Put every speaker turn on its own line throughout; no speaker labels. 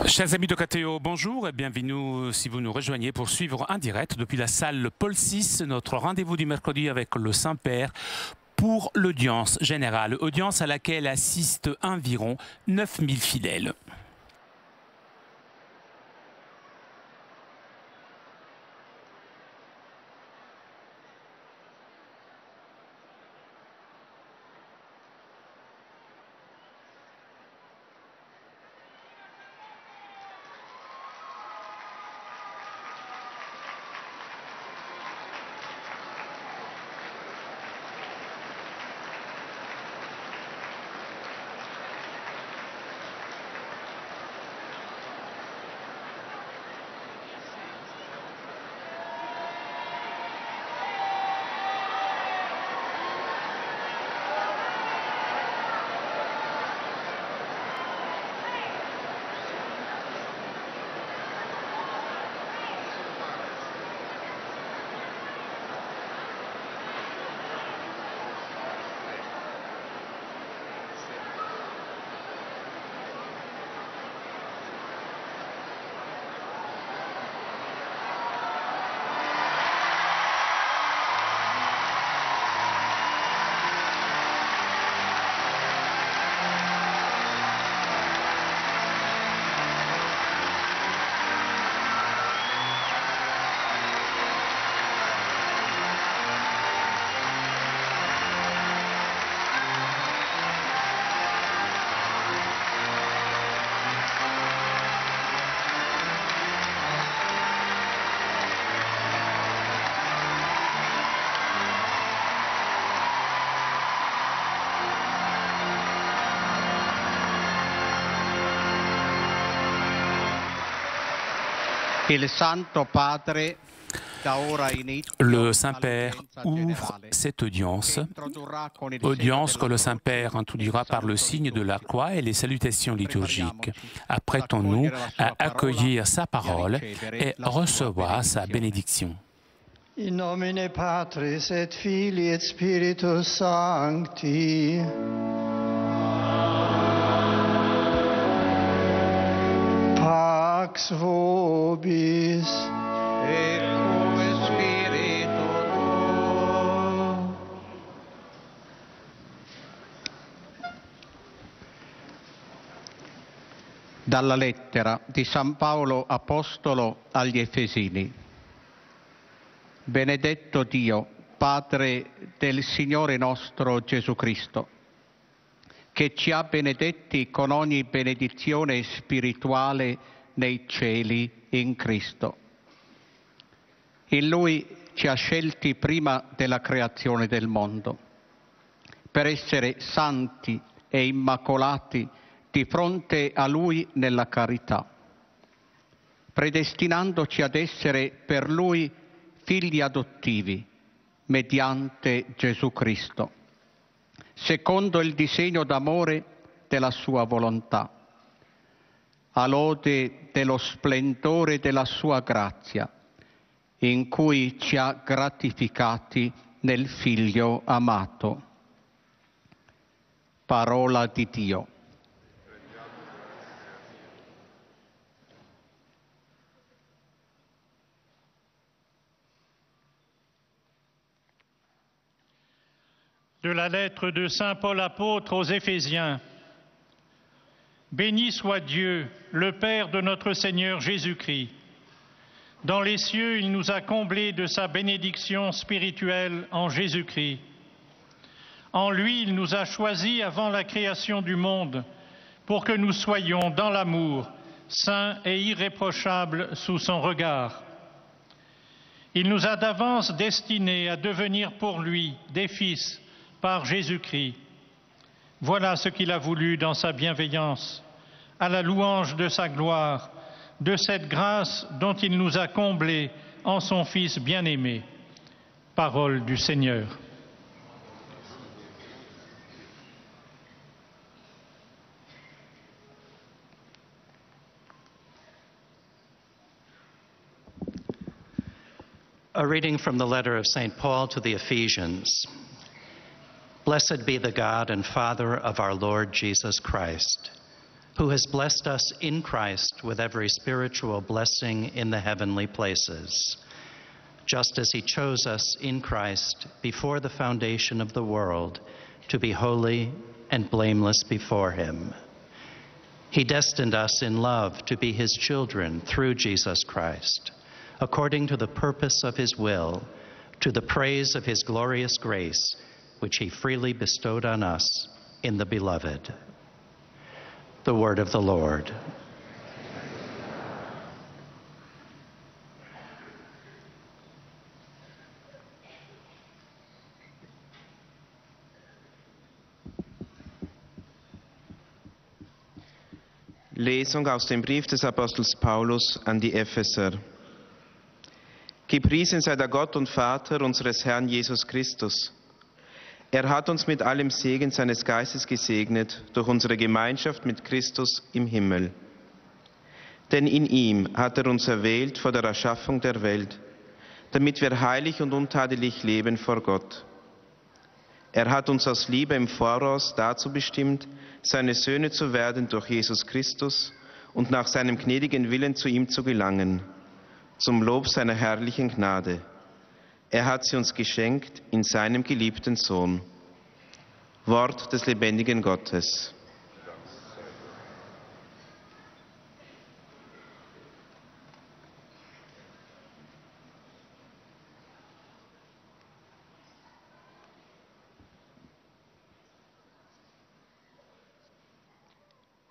Chers amis de KTO, bonjour et bienvenue si vous nous rejoignez pour suivre en direct depuis la salle Paul VI, notre rendez-vous du mercredi avec le Saint-Père pour l'audience générale, audience à laquelle assistent environ 9000 fidèles. Le Saint-Père ouvre cette audience que le Saint-Père introduira par le signe de la croix et les salutations liturgiques. Apprêtons-nous à accueillir sa parole et recevoir sa bénédiction.
In nomine Patris et Filii et Spiritus Sancti. Pax vobis.
Et cum spiritu tuo. Dalla lettera di San Paolo Apostolo agli Efesini. Benedetto Dio, Padre del Signore nostro Gesù Cristo, che ci ha benedetti con ogni benedizione spirituale nei cieli in Cristo. In Lui ci ha scelti prima della creazione del mondo, per essere santi e immacolati di fronte a Lui nella carità, predestinandoci ad essere per Lui figli adottivi mediante Gesù Cristo, secondo il disegno d'amore della sua volontà, a lode dello splendore della sua grazia, in cui ci ha gratificati nel Figlio amato. Parola di Dio.
De la lettre de Saint Paul apôtre aux Éphésiens. Béni soit Dieu, le Père de notre Seigneur Jésus-Christ. Dans les cieux, il nous a comblés de sa bénédiction spirituelle en Jésus-Christ. En lui, il nous a choisis avant la création du monde pour que nous soyons dans l'amour, saints et irréprochables sous son regard. Il nous a d'avance destinés à devenir pour lui des fils par Jésus-Christ. Voilà ce qu'il a voulu dans sa bienveillance, à la louange de sa gloire, de cette grâce dont il nous a comblés en son Fils bien-aimé. Parole du Seigneur.
A reading from the letter of St. Paul to the Ephesians. Blessed be the God and Father of our Lord Jesus Christ. who has blessed us in Christ with every spiritual blessing in the heavenly places, just as he chose us in Christ before the foundation of the world to be holy and blameless before him. He destined us in love to be his children through Jesus Christ, according to the purpose of his will, to the praise of his glorious grace, which he freely bestowed on us in the Beloved. The word of the Lord.
Lesung aus dem Brief des Apostels Paulus an die Epheser. Gepriesen sei der Gott und Vater unseres Herrn Jesus Christus. Er hat uns mit allem Segen seines Geistes gesegnet durch unsere Gemeinschaft mit Christus im Himmel. Denn in ihm hat er uns erwählt vor der Erschaffung der Welt, damit wir heilig und untadelig leben vor Gott. Er hat uns aus Liebe im Voraus dazu bestimmt, seine Söhne zu werden durch Jesus Christus und nach seinem gnädigen Willen zu ihm zu gelangen, zum Lob seiner herrlichen Gnade. Er hat sie uns geschenkt in seinem geliebten Sohn. Wort des lebendigen Gottes.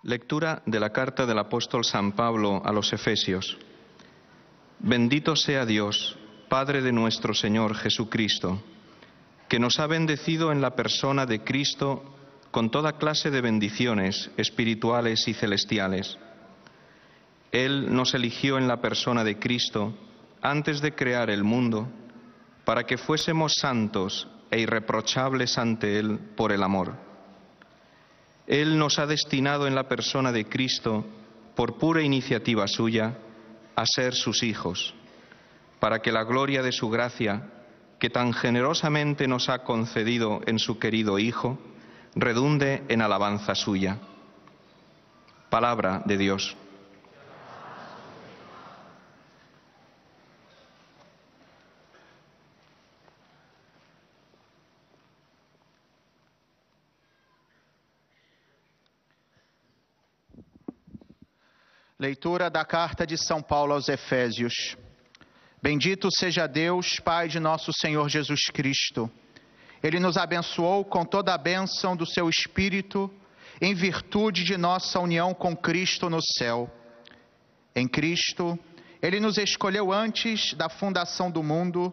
Lectura de la carta del apóstol San Pablo a los Efesios. Bendito sea Dios, Padre de nuestro Señor Jesucristo, que nos ha bendecido en la persona de Cristo con toda clase de bendiciones espirituales y celestiales. Él nos eligió en la persona de Cristo antes de crear el mundo para que fuésemos santos e irreprochables ante Él por el amor. Él nos ha destinado en la persona de Cristo, por pura iniciativa suya, a ser sus hijos, para que la gloria de su gracia, que tan generosamente nos ha concedido en su querido Hijo, redunde en alabanza suya. Palabra de Dios.
Leitura da carta de São Paulo aos Efésios. Bendito seja Deus, Pai de nosso Senhor Jesus Cristo. Ele nos abençoou com toda a bênção do seu Espírito, em virtude de nossa união com Cristo no céu. Em Cristo, Ele nos escolheu antes da fundação do mundo,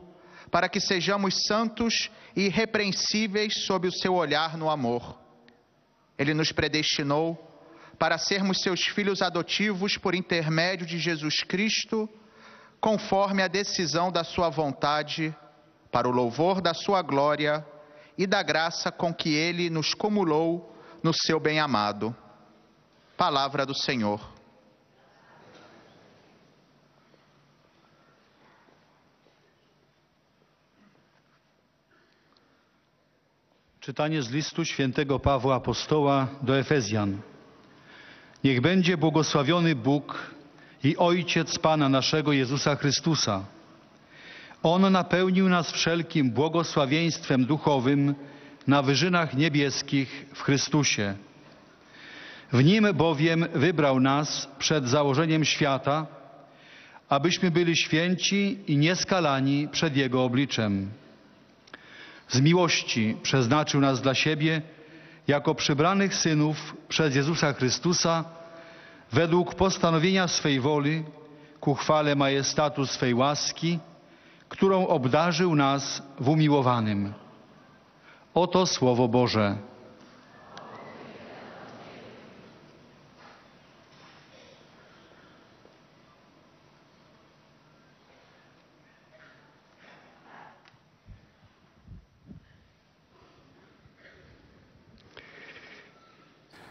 para que sejamos santos e irrepreensíveis sob o seu olhar no amor. Ele nos predestinou para sermos seus filhos adotivos por intermédio de Jesus Cristo, conforme a decisão da sua vontade, para o louvor da sua glória e da graça com que Ele nos cumulou no seu bem-amado. Palavra do Senhor.
Czytanie z listu świętego Pawła Apostoła do Efezjan. Niech będzie błogosławiony Bóg i Ojciec Pana naszego Jezusa Chrystusa. On napełnił nas wszelkim błogosławieństwem duchowym na wyżynach niebieskich w Chrystusie. W Nim bowiem wybrał nas przed założeniem świata, abyśmy byli święci i nieskalani przed Jego obliczem. Z miłości przeznaczył nas dla siebie jako przybranych synów przez Jezusa Chrystusa według postanowienia swej woli ku chwale majestatu swej łaski, którą obdarzył nas w umiłowanym. Oto Słowo Boże.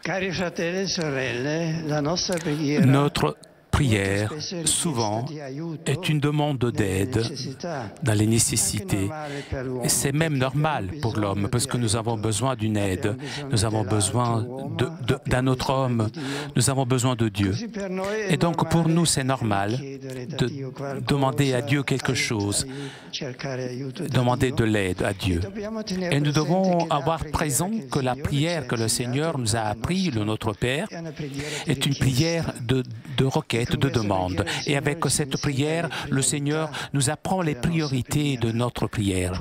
Cari fratelli e sorelle, la nostra preghiera
Notre prière, souvent, est une demande d'aide dans les nécessités. C'est même normal pour l'homme, parce que nous avons besoin d'une aide, nous avons besoin d'un autre homme, nous avons besoin de Dieu. Et donc, pour nous, c'est normal de demander à Dieu quelque chose, demander de l'aide à Dieu. Et nous devons avoir présent que la prière que le Seigneur nous a appris, le Notre Père, est une prière de requête, de demande. Et avec cette prière, le Seigneur nous apprend les priorités de notre prière.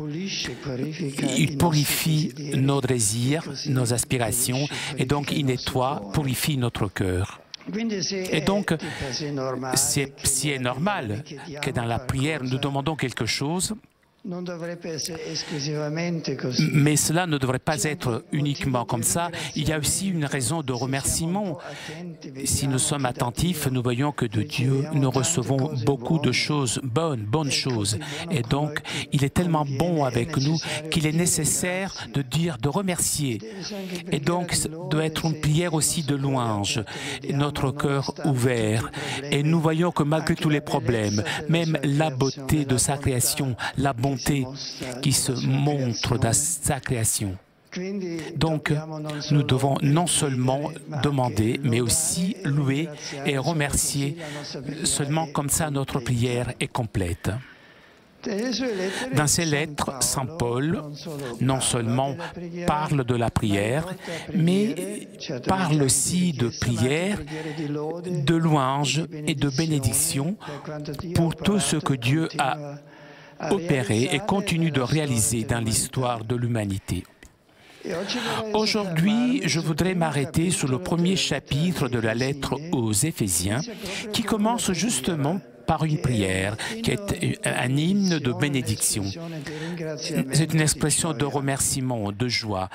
Il purifie nos désirs, nos aspirations, et donc il nettoie, purifie notre cœur. Et donc, c'est normal que dans la prière, nous demandons quelque chose, mais cela ne devrait pas être uniquement comme ça. Il y a aussi une raison de remerciement. Si nous sommes attentifs, nous voyons que de Dieu, nous recevons beaucoup de choses bonnes choses. Et donc, il est tellement bon avec nous qu'il est nécessaire de remercier. Et donc, ça doit être une prière aussi de louange, notre cœur ouvert. Et nous voyons que malgré tous les problèmes, même la beauté de sa création, la bonté qui se montre dans sa création. Donc, nous devons non seulement demander, mais aussi louer et remercier. Seulement comme ça, notre prière est complète. Dans ses lettres, Saint Paul non seulement parle de la prière, mais parle aussi de prière, de louange et de bénédiction pour tout ce que Dieu a opéré et continue de réaliser dans l'histoire de l'humanité. Aujourd'hui, je voudrais m'arrêter sur le premier chapitre de la lettre aux Éphésiens, qui commence justement par une prière, qui est un hymne de bénédiction. C'est une expression de remerciement, de joie.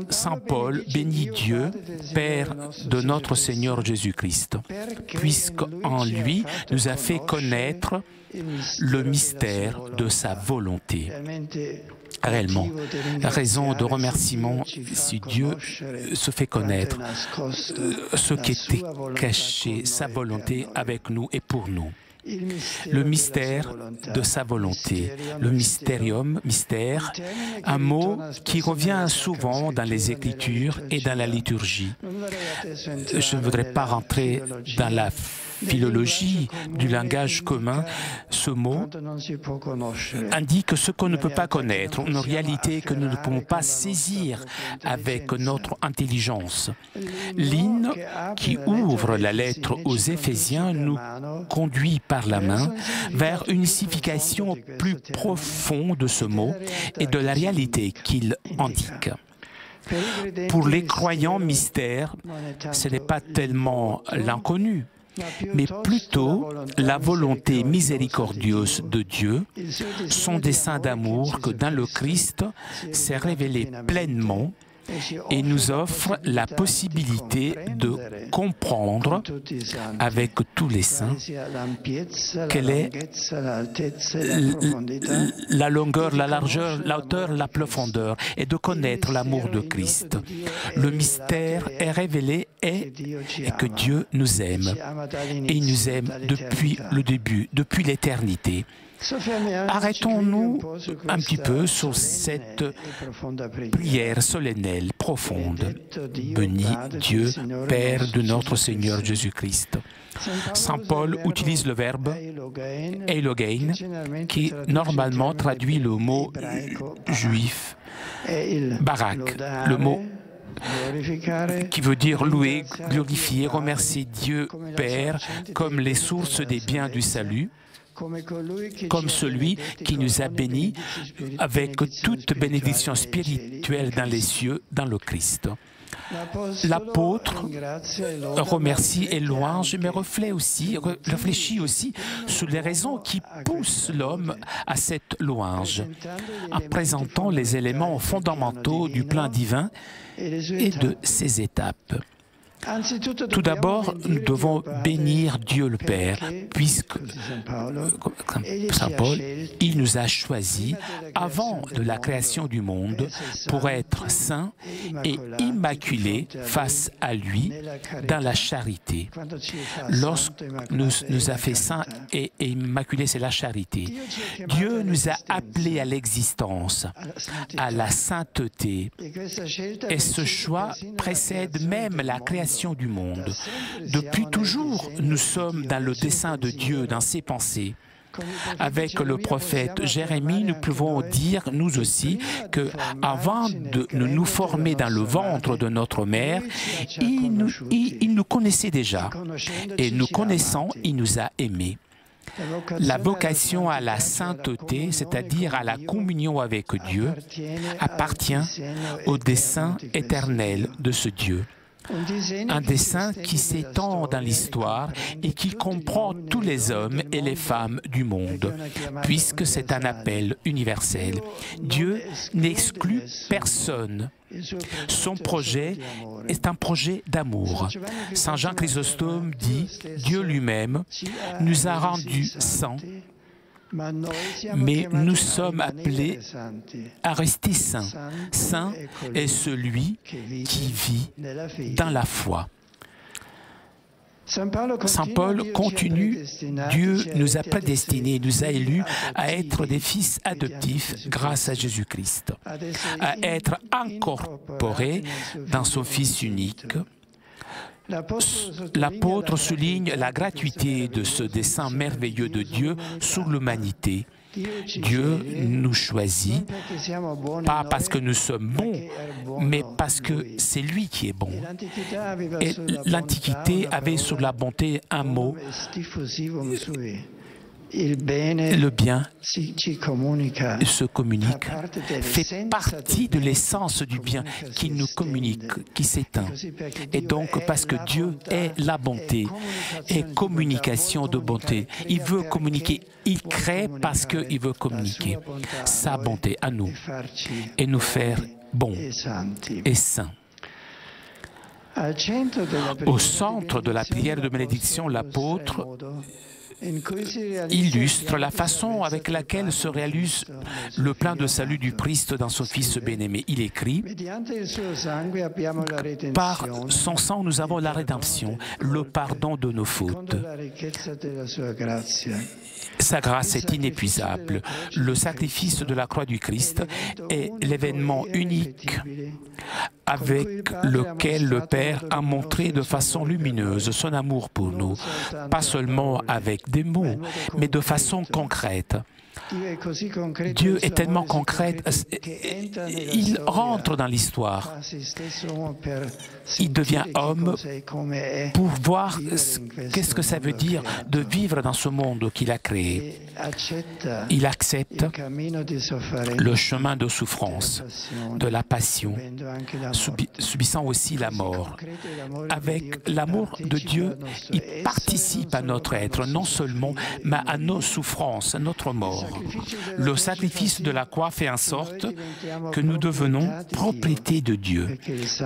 Saint Paul bénit Dieu, Père de notre Seigneur Jésus-Christ, puisqu'en lui nous a fait connaître le mystère de sa volonté. Réellement, raison de remerciement si Dieu se fait connaître ce qui était caché, sa volonté avec nous et pour nous. Le mystère de sa volonté, le mystérium, mystère, un mot qui revient souvent dans les Écritures et dans la liturgie. Je ne voudrais pas rentrer dans la philologie du langage commun. Ce mot indique ce qu'on ne peut pas connaître, une réalité que nous ne pouvons pas saisir avec notre intelligence. L'hymne qui ouvre la lettre aux Éphésiens nous conduit par la main vers une signification plus profonde de ce mot et de la réalité qu'il indique. Pour les croyants mystères, ce n'est pas tellement l'inconnu, mais plutôt la volonté miséricordieuse de Dieu, son dessein d'amour que dans le Christ s'est révélé pleinement et nous offre la possibilité de comprendre avec tous les saints quelle est la longueur, la largeur, la hauteur, la profondeur, et de connaître l'amour de Christ. Le mystère est révélé et que Dieu nous aime. Et il nous aime depuis le début, depuis l'éternité. Arrêtons-nous un petit peu sur cette prière solennelle, profonde. Bénis Dieu, Père de notre Seigneur Jésus-Christ. Saint Paul utilise le verbe eilogein, qui normalement traduit le mot juif, barak, le mot qui veut dire louer, glorifier, remercier Dieu Père comme les sources des biens du salut, comme celui qui nous a bénis avec toute bénédiction spirituelle dans les cieux, dans le Christ. L'apôtre remercie et louange, mais réfléchit aussi sur les raisons qui poussent l'homme à cette louange, en présentant les éléments fondamentaux du plan divin et de ses étapes. Tout d'abord, nous devons bénir Dieu le Père, puisque, comme Saint Paul, il nous a choisis avant de la création du monde pour être saints et immaculés face à lui dans la charité. Lorsque nous a fait saints et immaculés, c'est la charité. Dieu nous a appelés à l'existence, à la sainteté. Et ce choix précède même la création du monde. Depuis toujours, nous sommes dans le dessein de Dieu, dans ses pensées. Avec le prophète Jérémie, nous pouvons dire, nous aussi, que avant de nous former dans le ventre de notre mère, il nous connaissait déjà. Et nous connaissant, il nous a aimés. La vocation à la sainteté, c'est-à-dire à la communion avec Dieu, appartient au dessein éternel de ce Dieu. Un dessein qui s'étend dans l'histoire et qui comprend tous les hommes et les femmes du monde, puisque c'est un appel universel. Dieu n'exclut personne. Son projet est un projet d'amour. Saint Jean Chrysostome dit « Dieu lui-même nous a rendus saints, mais nous sommes appelés à rester saints. Saint est celui qui vit dans la foi. » Saint Paul continue, Dieu nous a prédestinés, nous a élus à être des fils adoptifs grâce à Jésus-Christ, à être incorporés dans son Fils unique. L'apôtre souligne la gratuité de ce dessein merveilleux de Dieu sur l'humanité. Dieu nous choisit, pas parce que nous sommes bons, mais parce que c'est lui qui est bon. Et l'Antiquité avait sur la bonté un mot, le bien se communique, fait partie de l'essence du bien qui nous communique, qui s'éteint. Et donc, parce que Dieu est la bonté et communication de bonté, il veut communiquer, il crée parce qu'il veut communiquer sa bonté à nous et nous faire bons et saints. Au centre de la prière de bénédiction, l'apôtre illustre la façon avec laquelle se réalise le plan de salut du Christ dans son Fils bien-aimé. Il écrit « Par son sang, nous avons la rédemption, le pardon de nos fautes. Sa grâce est inépuisable. Le sacrifice de la croix du Christ est l'événement unique avec lequel le Père a montré de façon lumineuse son amour pour nous, pas seulement avec des mots, mais de façon concrète. Dieu est tellement concret, il rentre dans l'histoire. Il devient homme pour voir qu'est-ce que ça veut dire de vivre dans ce monde qu'il a créé. Il accepte le chemin de souffrance, de la passion, subissant aussi la mort. Avec l'amour de Dieu, il participe à notre être, non seulement, mais à nos souffrances, à notre mort. Le sacrifice de la croix fait en sorte que nous devenons propriété de Dieu,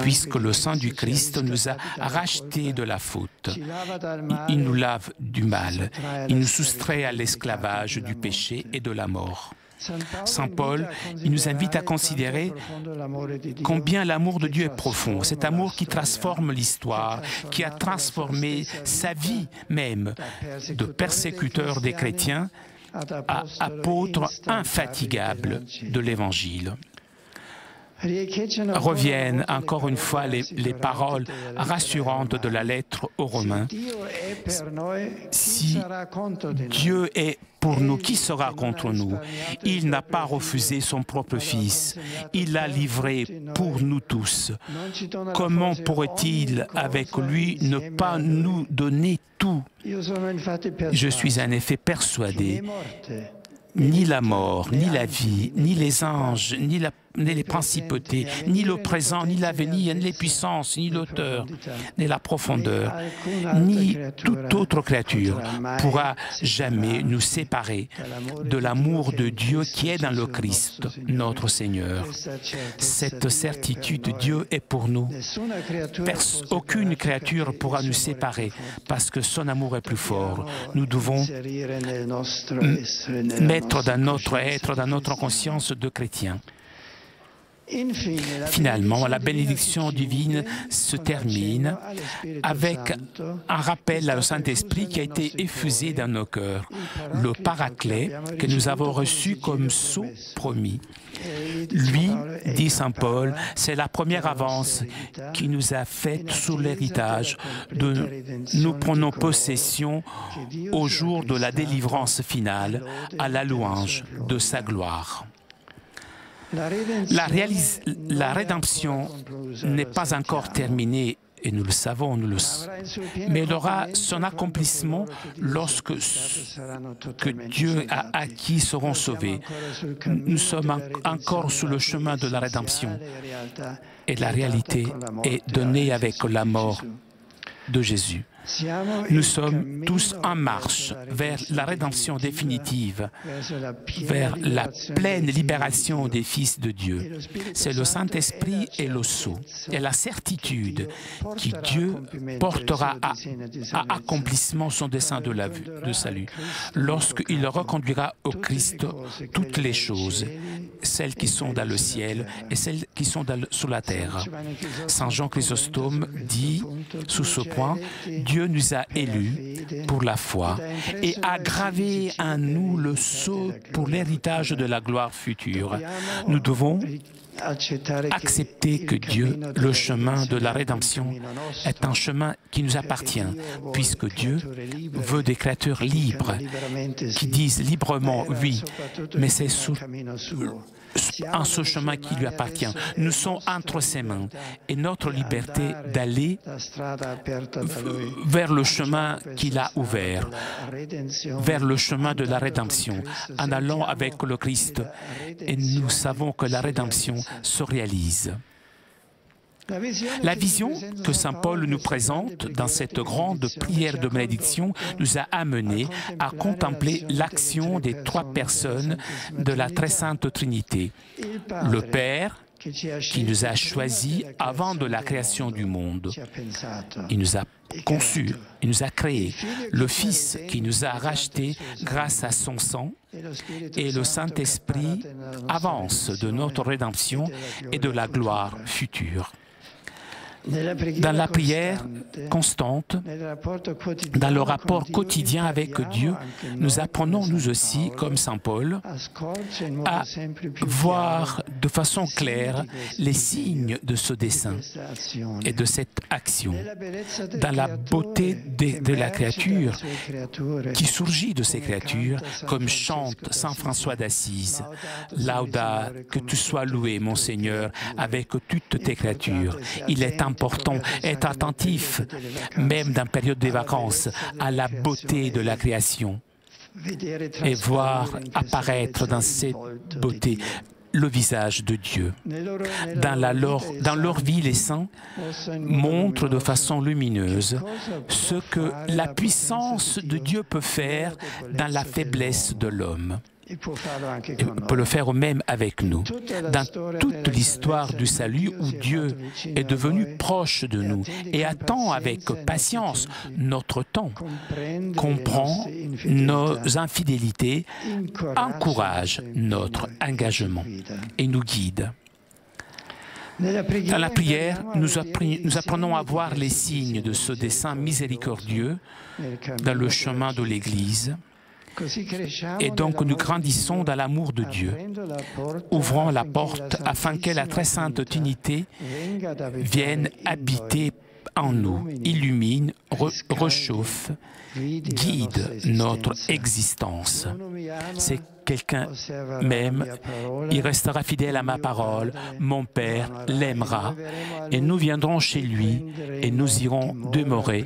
puisque le sang du Christ nous a rachetés de la faute. Il nous lave du mal, il nous soustrait à l'esclavage du péché et de la mort. Saint Paul, il nous invite à considérer combien l'amour de Dieu est profond, cet amour qui transforme l'histoire, qui a transformé sa vie même de persécuteur des chrétiens à apôtre infatigable de l'Évangile. Reviennent encore une fois les paroles rassurantes de la lettre aux Romains. Si Dieu est pour nous, qui sera contre nous? Il n'a pas refusé son propre Fils. Il l'a livré pour nous tous. Comment pourrait-il, avec lui, ne pas nous donner tout? Je suis en effet persuadé, ni la mort, ni la vie, ni les anges, ni la les principautés, ni le présent, ni l'avenir, ni les puissances, ni l'auteur, ni la profondeur, ni toute autre créature pourra jamais nous séparer de l'amour de Dieu qui est dans le Christ, notre Seigneur. Cette certitude, Dieu est pour nous. Aucune créature pourra nous séparer parce que son amour est plus fort. Nous devons mettre dans notre être, dans notre conscience de chrétiens. Finalement, la bénédiction divine se termine avec un rappel au Saint-Esprit qui a été effusé dans nos cœurs, le Paraclet que nous avons reçu comme sceau promis. Lui, dit Saint Paul, c'est la première avance qui nous a faite sur l'héritage. Nous prenons possession au jour de la délivrance finale, à la louange de sa gloire. La rédemption n'est pas encore terminée, et nous le savons, mais elle aura son accomplissement lorsque que Dieu a acquis seront sauvés. Nous sommes encore sur le chemin de la rédemption, et la réalité est donnée avec la mort de Jésus. Nous sommes tous en marche vers la rédemption définitive, vers la pleine libération des fils de Dieu. C'est le Saint-Esprit et le sceau, et la certitude que Dieu portera à accomplissement son dessein de salut, lorsqu'il reconduira au Christ toutes les choses, celles qui sont dans le ciel et celles qui sont sur la terre. Saint Jean Chrysostome dit sous ce point, Dieu nous a élus pour la foi et a gravé en nous le sceau pour l'héritage de la gloire future. Nous devons accepter que Dieu, le chemin de la rédemption, est un chemin qui nous appartient, puisque Dieu veut des créatures libres, qui disent librement oui, mais c'est en ce chemin qui lui appartient. Nous sommes entre ses mains et notre liberté d'aller vers le chemin qu'il a ouvert, vers le chemin de la rédemption, en allant avec le Christ. Et nous savons que la rédemption se réalise. La vision que Saint Paul nous présente dans cette grande prière de bénédiction nous a amenés à contempler l'action des trois personnes de la très sainte Trinité. Le Père, qui nous a choisis avant de la création du monde. Il nous a conçus, il nous a créés. Le Fils qui nous a rachetés grâce à son sang, et le Saint-Esprit avance de notre rédemption et de la gloire future. Dans la prière constante, dans le rapport quotidien avec Dieu, nous apprenons nous aussi, comme Saint Paul, à voir de façon claire les signes de ce dessein et de cette action. Dans la beauté de la créature qui surgit de ces créatures, comme chante Saint François d'Assise, « Lauda, que tu sois loué, mon Seigneur, avec toutes tes créatures. » Il est important d'être attentif, même dans la période des vacances, à la beauté de la création et voir apparaître dans cette beauté le visage de Dieu. Dans leur vie, les saints montrent de façon lumineuse ce que la puissance de Dieu peut faire dans la faiblesse de l'homme. Il peut le faire même avec nous. Dans toute l'histoire du salut où Dieu est devenu proche de nous et attend avec patience notre temps, comprend nos infidélités, encourage notre engagement et nous guide. Dans la prière, nous apprenons à voir les signes de ce dessein miséricordieux dans le chemin de l'Église. Et donc nous grandissons dans l'amour de Dieu, ouvrant la porte afin que la très sainte Trinité vienne habiter en nous, illumine, réchauffe, guide notre existence. C'est quelqu'un m'aime, il restera fidèle à ma parole, mon Père l'aimera, et nous viendrons chez lui, et nous irons demeurer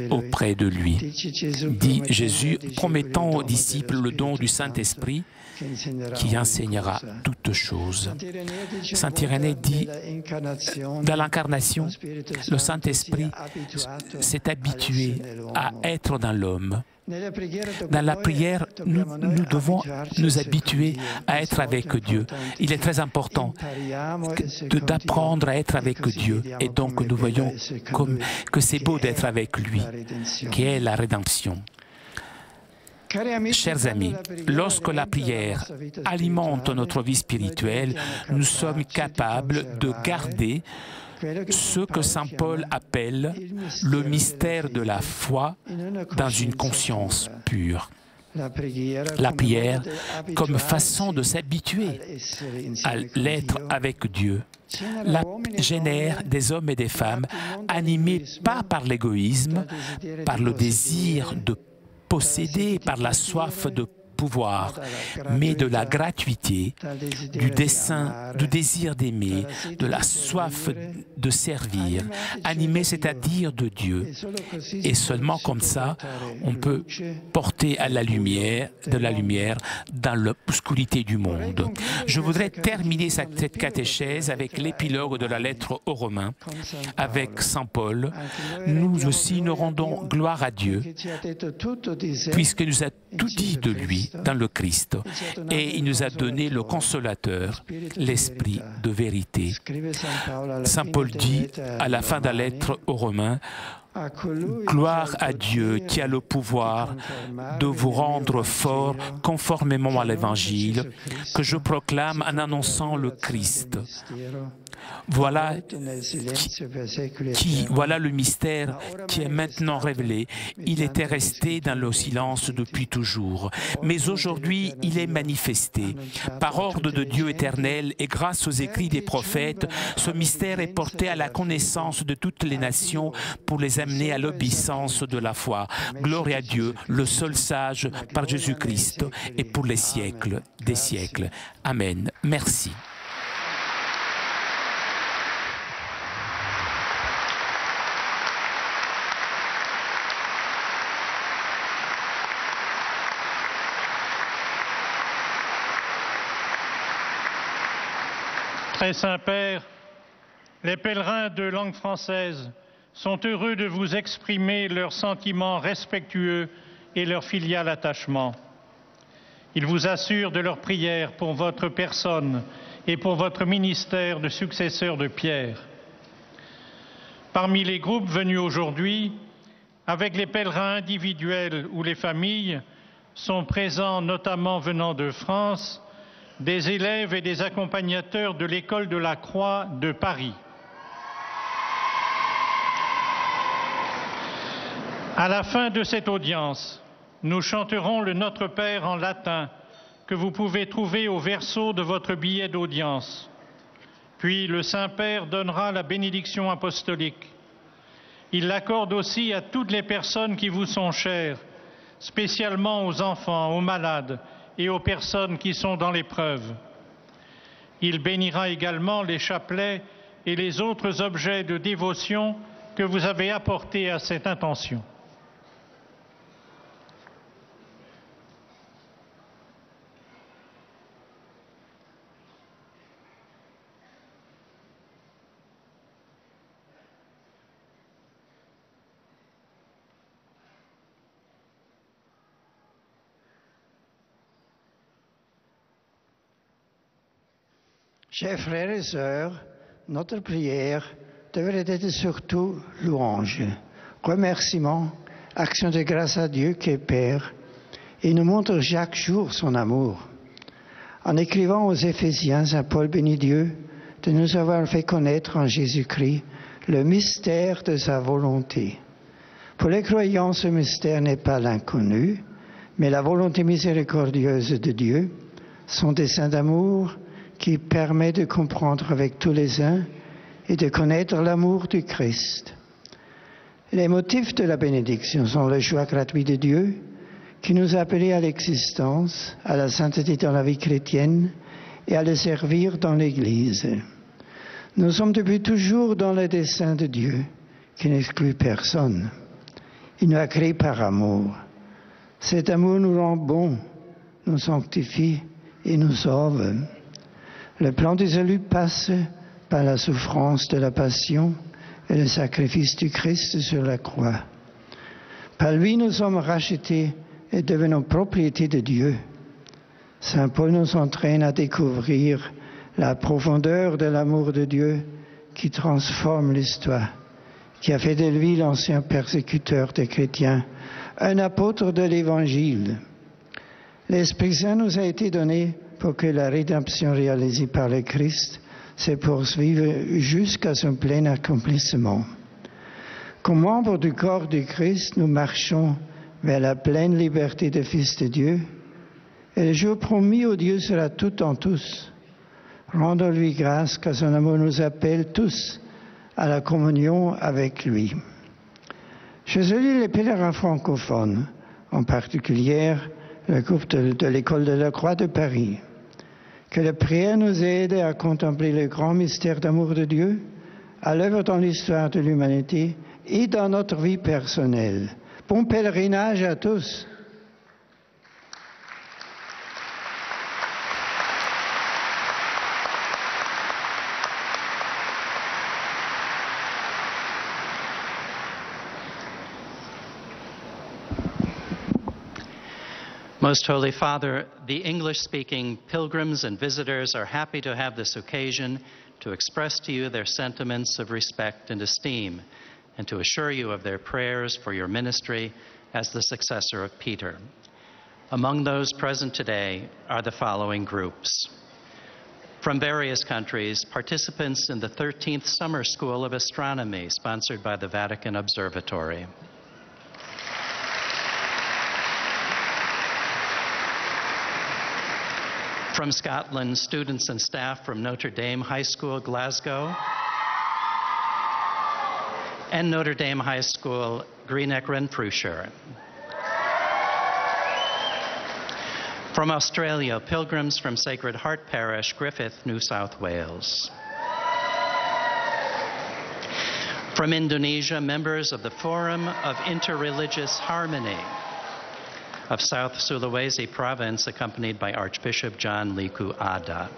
auprès de lui. Dit Jésus, promettant aux disciples le don du Saint-Esprit, qui enseignera toutes choses. Saint Irénée dit, dans l'incarnation, le Saint-Esprit s'est habitué à être dans l'homme. Dans la prière, nous devons nous habituer à être avec Dieu. Il est très important d'apprendre à être avec Dieu. Et donc nous voyons que c'est beau d'être avec lui, qui est la rédemption. Chers amis, lorsque la prière alimente notre vie spirituelle, nous sommes capables de garder ce que saint Paul appelle le mystère de la foi dans une conscience pure. La prière comme façon de s'habituer à l'être avec Dieu génère des hommes et des femmes animés pas par l'égoïsme, par le désir de posséder, par la soif de pouvoir, mais de la gratuité, du désir d'aimer, de la soif de servir, animé, c'est-à-dire de Dieu. Et seulement comme ça, on peut porter à la lumière, de la lumière dans l'obscurité du monde. Je voudrais terminer cette catéchèse avec l'épilogue de la lettre aux Romains, avec saint Paul. Nous aussi, nous rendons gloire à Dieu, puisqu'il nous a tout dit de lui dans le Christ, et il nous a donné le consolateur, l'Esprit de vérité. Saint Paul dit à la fin de la lettre aux Romains, « Gloire à Dieu qui a le pouvoir de vous rendre fort conformément à l'Évangile que je proclame en annonçant le Christ. » Voilà le mystère qui est maintenant révélé. Il était resté dans le silence depuis toujours. Mais aujourd'hui, il est manifesté. Par ordre de Dieu éternel et grâce aux écrits des prophètes, ce mystère est porté à la connaissance de toutes les nations pour les amener à l'obéissance de la foi. Gloire à Dieu, le seul sage, par Jésus-Christ, et pour les siècles des siècles. Amen. Merci.
Très Saint-Père, les pèlerins de langue française sont heureux de vous exprimer leurs sentiments respectueux et leur filial attachement. Ils vous assurent de leur prière pour votre personne et pour votre ministère de successeur de Pierre. Parmi les groupes venus aujourd'hui, avec les pèlerins individuels ou les familles, sont présents notamment venant de France, des élèves et des accompagnateurs de l'école de la Croix de Paris. À la fin de cette audience, nous chanterons le Notre Père en latin que vous pouvez trouver au verso de votre billet d'audience. Puis le Saint-Père donnera la bénédiction apostolique. Il l'accorde aussi à toutes les personnes qui vous sont chères, spécialement aux enfants, aux malades et aux personnes qui sont dans l'épreuve. Il bénira également les chapelets et les autres objets de dévotion que vous avez apportés à cette intention.
Chers frères et sœurs, notre prière devrait être surtout louange, remerciement, action de grâce à Dieu qui est Père et nous montre chaque jour son amour. En écrivant aux Éphésiens, saint Paul bénit Dieu de nous avoir fait connaître en Jésus-Christ le mystère de sa volonté. Pour les croyants, ce mystère n'est pas l'inconnu, mais la volonté miséricordieuse de Dieu, son dessein d'amour, qui permet de comprendre avec tous les uns et de connaître l'amour du Christ. Les motifs de la bénédiction sont le choix gratuit de Dieu, qui nous a appelés à l'existence, à la sainteté dans la vie chrétienne et à le servir dans l'Église. Nous sommes depuis toujours dans le dessein de Dieu, qui n'exclut personne. Il nous a créés par amour. Cet amour nous rend bons, nous sanctifie et nous sauve. Le plan du salut passe par la souffrance de la passion et le sacrifice du Christ sur la croix. Par lui, nous sommes rachetés et devenons propriété de Dieu. Saint Paul nous entraîne à découvrir la profondeur de l'amour de Dieu qui transforme l'histoire, qui a fait de lui l'ancien persécuteur des chrétiens, un apôtre de l'Évangile. L'Esprit Saint nous a été donné pour que la rédemption réalisée par le Christ se poursuive jusqu'à son plein accomplissement. Comme membres du corps du Christ, nous marchons vers la pleine liberté de fils de Dieu, et le jour promis au Dieu sera tout en tous. Rendons-lui grâce car son amour nous appelle tous à la communion avec lui. Je salue les pèlerins francophones, en particulier le groupe de l'École de la Croix de Paris. Que la prière nous aide à contempler le grand mystère d'amour de Dieu, à l'œuvre dans l'histoire de l'humanité et dans notre vie personnelle. Bon pèlerinage à tous.
Most Holy Father, the English-speaking pilgrims and visitors are happy to have this occasion to express to you their sentiments of respect and esteem, and to assure you of their prayers for your ministry as the successor of Peter. Among those present today are the following groups. From various countries, participants in the 13th Summer School of Astronomy, sponsored by the Vatican Observatory. From Scotland, students and staff from Notre Dame High School, Glasgow, and Notre Dame High School, Greenock, Renfrewshire. From Australia, pilgrims from Sacred Heart Parish, Griffith, New South Wales. From Indonesia, members of the Forum of Interreligious Harmony of South Sulawesi Province, accompanied by Archbishop John Liku Ada.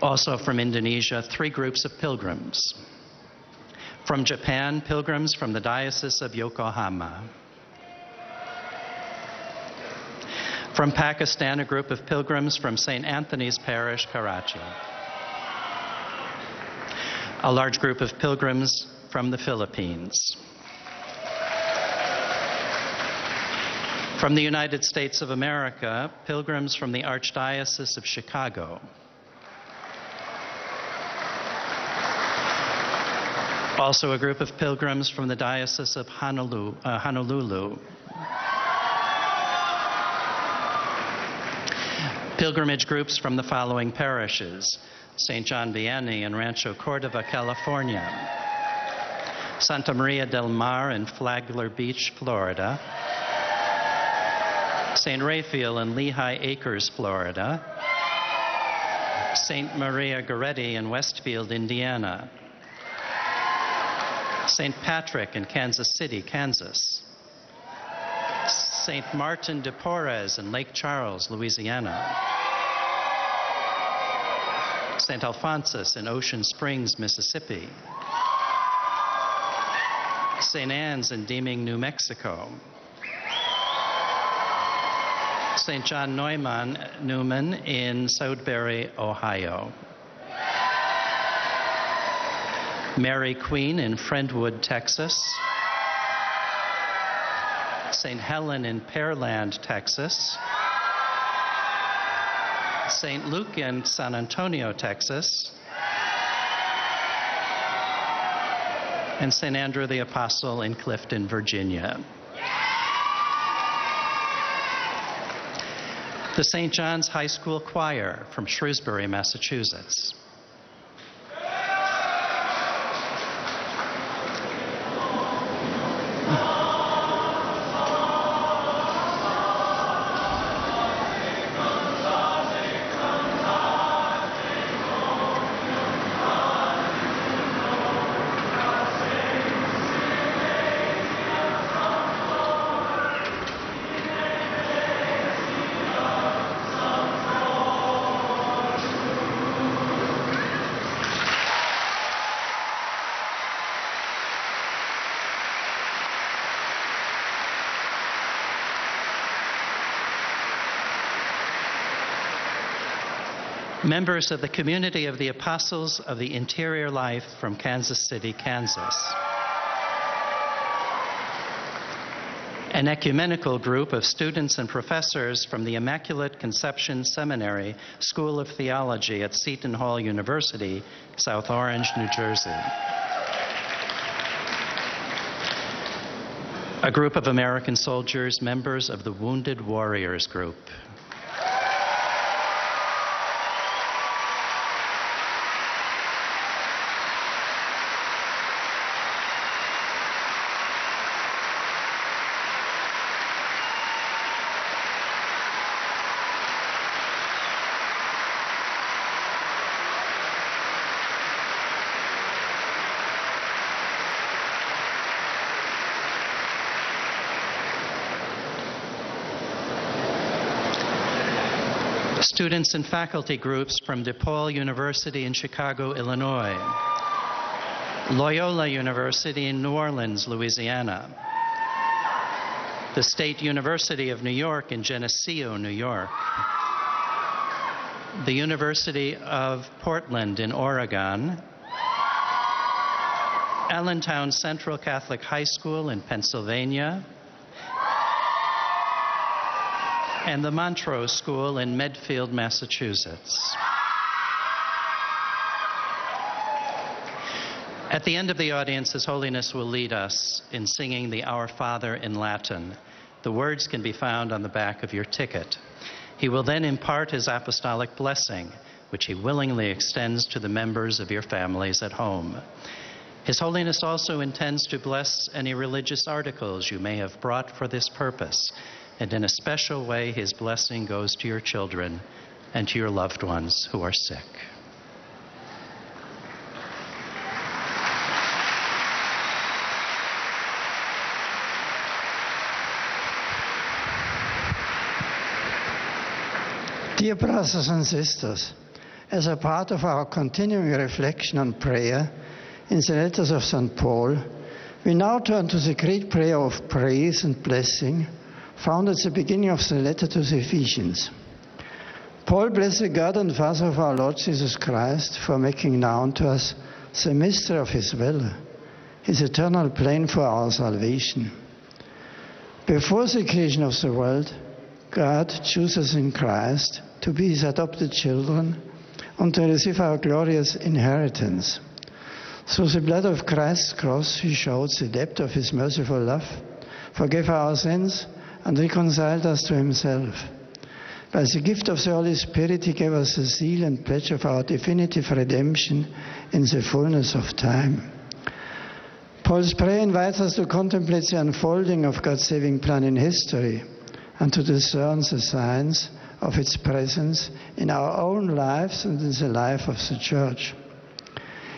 Also from Indonesia, 3 groups of pilgrims. From Japan, pilgrims from the Diocese of Yokohama. From Pakistan, a group of pilgrims from St. Anthony's Parish, Karachi. A large group of pilgrims from the Philippines. From the United States of America, pilgrims from the Archdiocese of Chicago. Also a group of pilgrims from the Diocese of Honolulu. Pilgrimage groups from the following parishes: St. John Vianney in Rancho Cordova, California, Santa Maria del Mar in Flagler Beach, Florida, St. Raphael in Lehigh Acres, Florida, St. Maria Goretti in Westfield, Indiana, St. Patrick in Kansas City, Kansas, St. Martin de Porres in Lake Charles, Louisiana, St. Alphonsus in Ocean Springs, Mississippi, St. Anne's in Deeming, New Mexico, St. John Newman in Sudbury, Ohio, Mary Queen in Friendwood, Texas, St. Helen in Pearland, Texas, St. Luke in San Antonio, Texas, and St. Andrew the Apostle in Clifton, Virginia. The St. John's High School Choir from Shrewsbury, Massachusetts. Members of the Community of the Apostles of the Interior Life from Kansas City, Kansas. An ecumenical group of students and professors from the Immaculate Conception Seminary School of Theology at Seton Hall University, South Orange, New Jersey. A group of American soldiers, members of the Wounded Warriors Group. Students and faculty groups from DePaul University in Chicago, Illinois. Loyola University in New Orleans, Louisiana. The State University of New York in Geneseo, New York. The University of Portland in Oregon. Allentown Central Catholic High School in Pennsylvania. And the Montrose School in Medfield, Massachusetts. At the end of the audience, His Holiness will lead us in singing the Our Father in Latin. The words can be found on the back of your ticket. He will then impart his apostolic blessing, which he willingly extends to the members of your families at home. His Holiness also intends to bless any religious articles you may have brought for this purpose. And in a special way, his blessing goes to your children and to your loved ones who are sick.
Dear brothers and sisters, as a part of our continuing reflection on prayer in the letters of St. Paul, we now turn to the great prayer of praise and blessing found at the beginning of the letter to the Ephesians. Paul blessed God and Father of our Lord Jesus Christ for making known to us the mystery of his will, his eternal plan for our salvation. Before the creation of the world, God chose us in Christ to be his adopted children and to receive our glorious inheritance. Through the blood of Christ's cross, he showed the depth of his merciful love, forgave our sins, and reconciled us to himself. By the gift of the Holy Spirit, he gave us the seal and pledge of our definitive redemption in the fullness of time. Paul's prayer invites us to contemplate the unfolding of God's saving plan in history and to discern the signs of its presence in our own lives and in the life of the Church.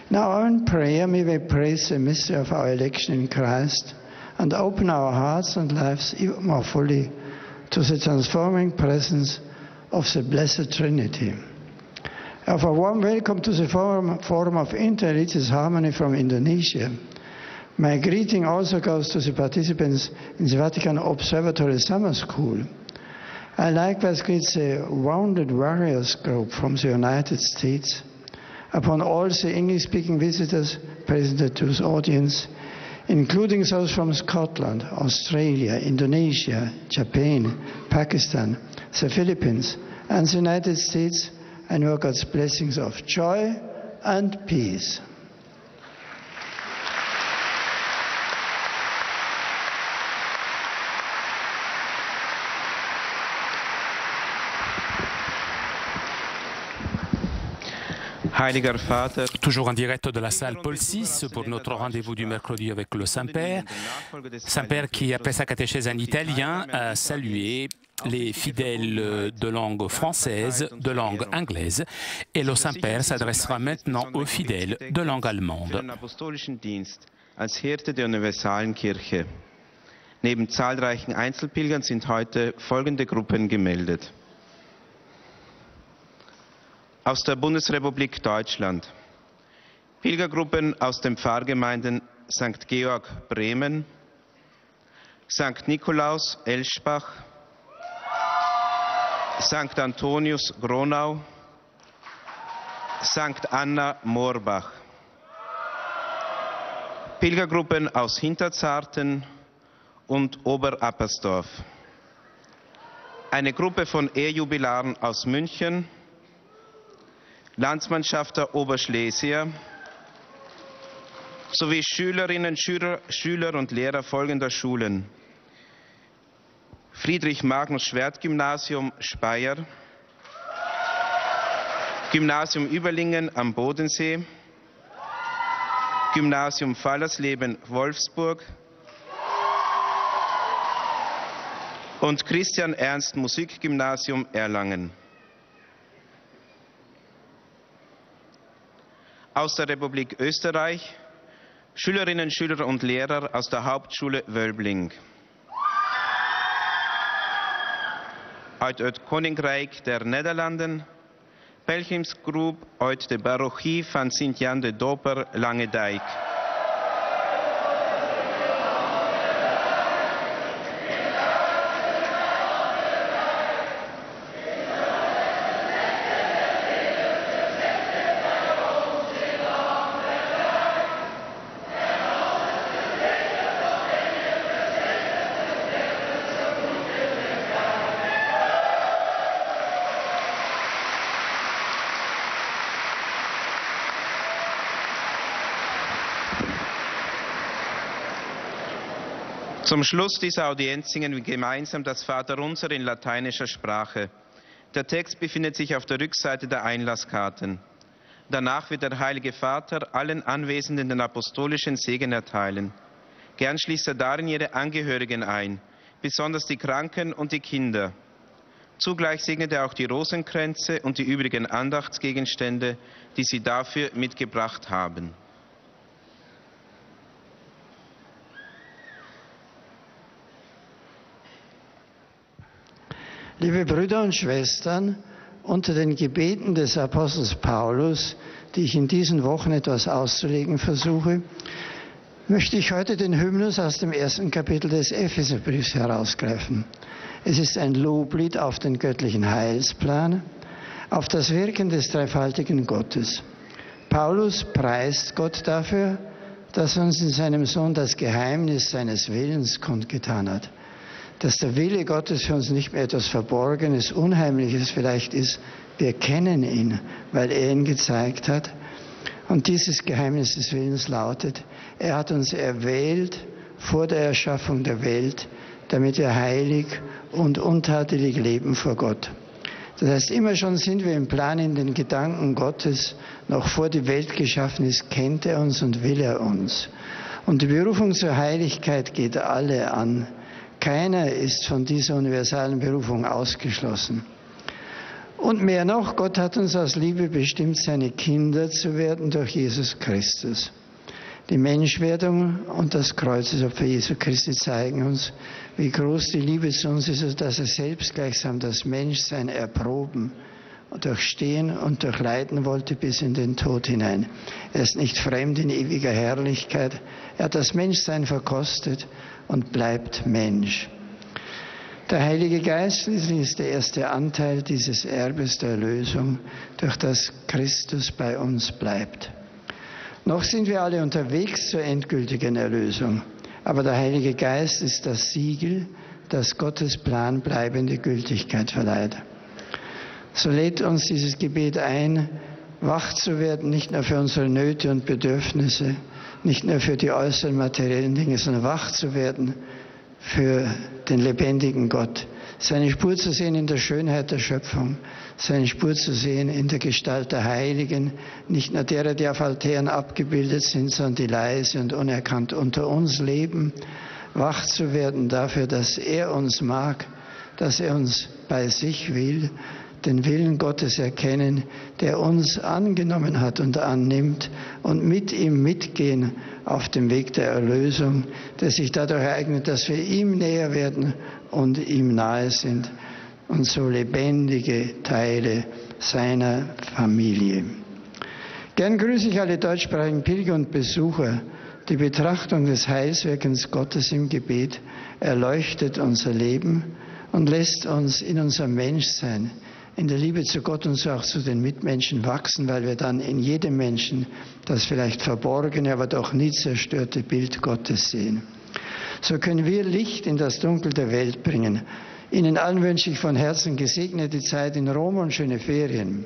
In our own prayer, may we praise the mystery of our election in Christ and open our hearts and lives even more fully to the transforming presence of the Blessed Trinity. A warm welcome to the Forum of Interreligious Harmony from Indonesia. My greeting also goes to the participants in the Vatican Observatory Summer School. I likewise greet the Wounded Warriors Group from the United States. Upon all the English-speaking visitors present at this audience, including those from Scotland, Australia, Indonesia, Japan, Pakistan, the Philippines, and the United States, I know God's blessings of joy and peace.
Toujours en direct de la salle Paul VI pour notre rendez-vous du mercredi avec le Saint-Père. Saint-Père qui, après sa catéchèse en italien, a salué les fidèles de langue française, de langue anglaise, et le Saint-Père s'adressera maintenant aux fidèles de langue allemande.
Als Hirte der universalen Kirche. Neben zahlreichen Einzelpilgern sind heute folgende Gruppen gemeldet. Aus der Bundesrepublik Deutschland. Pilgergruppen aus den Pfarrgemeinden St. Georg Bremen, St. Nikolaus Elschbach, St. Antonius Gronau, St. Anna Moorbach. Pilgergruppen aus Hinterzarten und Oberappersdorf. Eine Gruppe von Ehejubilaren aus München, Landsmannschafter Oberschlesier sowie Schülerinnen, Schüler und Lehrer folgender Schulen: Friedrich-Magnus-Schwert-Gymnasium Speyer, Gymnasium Überlingen am Bodensee, Gymnasium Fallersleben Wolfsburg und Christian Ernst Musikgymnasium Erlangen. Aus der Republik Österreich Schülerinnen, Schüler und Lehrer aus der Hauptschule Wölbling. Uit het Koninkrijk der Nederlanden, Pelgrimsgroep uit de parochie van Sint-Jan de Doper, Langendijk. Zum Schluss dieser Audienz singen wir gemeinsam das Vaterunser in lateinischer Sprache. Der Text befindet sich auf der Rückseite der Einlasskarten. Danach wird der Heilige Vater allen Anwesenden den apostolischen Segen erteilen. Gern schließt er darin ihre Angehörigen ein, besonders die Kranken und die Kinder. Zugleich segnet er auch die Rosenkränze und die übrigen Andachtsgegenstände, die sie dafür mitgebracht haben.
Liebe Brüder und Schwestern, unter den Gebeten des Apostels Paulus, die ich in diesen Wochen etwas auszulegen versuche, möchte ich heute den Hymnus aus dem 1. Kapitel des Epheserbriefs herausgreifen. Es ist ein Loblied auf den göttlichen Heilsplan, auf das Wirken des dreifaltigen Gottes. Paulus preist Gott dafür, dass er uns in seinem Sohn das Geheimnis seines Willens kundgetan hat. Dass der Wille Gottes für uns nicht mehr etwas Verborgenes, Unheimliches vielleicht ist. Wir kennen ihn, weil er ihn gezeigt hat. Und dieses Geheimnis des Willens lautet: Er hat uns erwählt vor der Erschaffung der Welt, damit wir heilig und untadelig leben vor Gott. Das heißt, immer schon sind wir im Plan, in den Gedanken Gottes. Noch vor die Welt geschaffen ist, kennt er uns und will er uns. Und die Berufung zur Heiligkeit geht alle an. Keiner ist von dieser universalen Berufung ausgeschlossen. Und mehr noch, Gott hat uns aus Liebe bestimmt, seine Kinder zu werden durch Jesus Christus. Die Menschwerdung und das Kreuzesopfer Jesu Christi zeigen uns, wie groß die Liebe zu uns ist, dass er selbst gleichsam das Menschsein erproben, durchstehen und durchleiden wollte bis in den Tod hinein. Er ist nicht fremd in ewiger Herrlichkeit. Er hat das Menschsein verkostet und bleibt Mensch. Der Heilige Geist schließlich ist der erste Anteil dieses Erbes der Erlösung, durch das Christus bei uns bleibt. Noch sind wir alle unterwegs zur endgültigen Erlösung, aber der Heilige Geist ist das Siegel, das Gottes Plan bleibende Gültigkeit verleiht. So lädt uns dieses Gebet ein, wach zu werden, nicht nur für unsere Nöte und Bedürfnisse, nicht nur für die äußeren materiellen Dinge, sondern wach zu werden für den lebendigen Gott. Seine Spur zu sehen in der Schönheit der Schöpfung, seine Spur zu sehen in der Gestalt der Heiligen, nicht nur derer, die auf Altären abgebildet sind, sondern die leise und unerkannt unter uns leben. Wach zu werden dafür, dass er uns mag, dass er uns bei sich will, den Willen Gottes erkennen, der uns angenommen hat und annimmt, und mit ihm mitgehen auf dem Weg der Erlösung, der sich dadurch ereignet, dass wir ihm näher werden und ihm nahe sind und so lebendige Teile seiner Familie. Gern grüße ich alle deutschsprachigen Pilger und Besucher. Die Betrachtung des Heilswirkens Gottes im Gebet erleuchtet unser Leben und lässt uns in unserem Menschsein in der Liebe zu Gott und so auch zu den Mitmenschen wachsen, weil wir dann in jedem Menschen das vielleicht verborgene, aber doch nie zerstörte Bild Gottes sehen. So können wir Licht in das Dunkel der Welt bringen. Ihnen allen wünsche ich von Herzen gesegnete Zeit in Rom und schöne Ferien.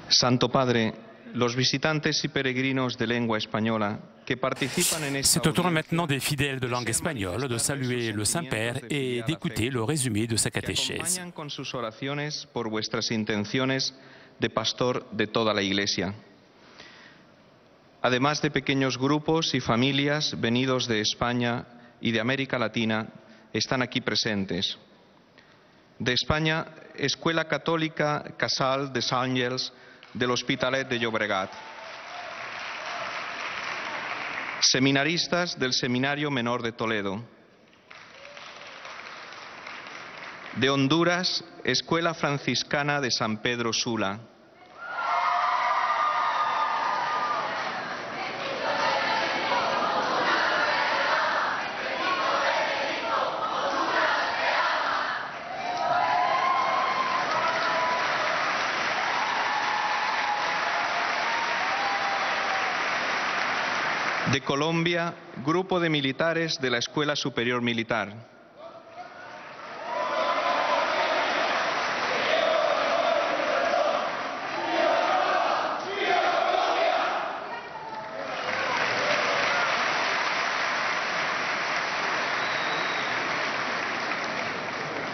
Santo Padre, los visitantes y peregrinos de lengua española que participan en esta
C'est au tour maintenant des fidèles de langue espagnole de saluer le Saint-Père et d'écouter le résumé de sa catéchèse.
acompañan con sus oraciones por vuestras intenciones de pastor de toda la Iglesia. Además de pequeños grupos y familias venidos de España y de América Latina, están aquí presentes. De España, Escuela Católica Casal de Àngels del Hospitalet de Llobregat. Seminaristas del Seminario Menor de Toledo. De Honduras, Escuela Franciscana de San Pedro Sula. De Colombia, Grupo de Militares de la Escuela Superior Militar.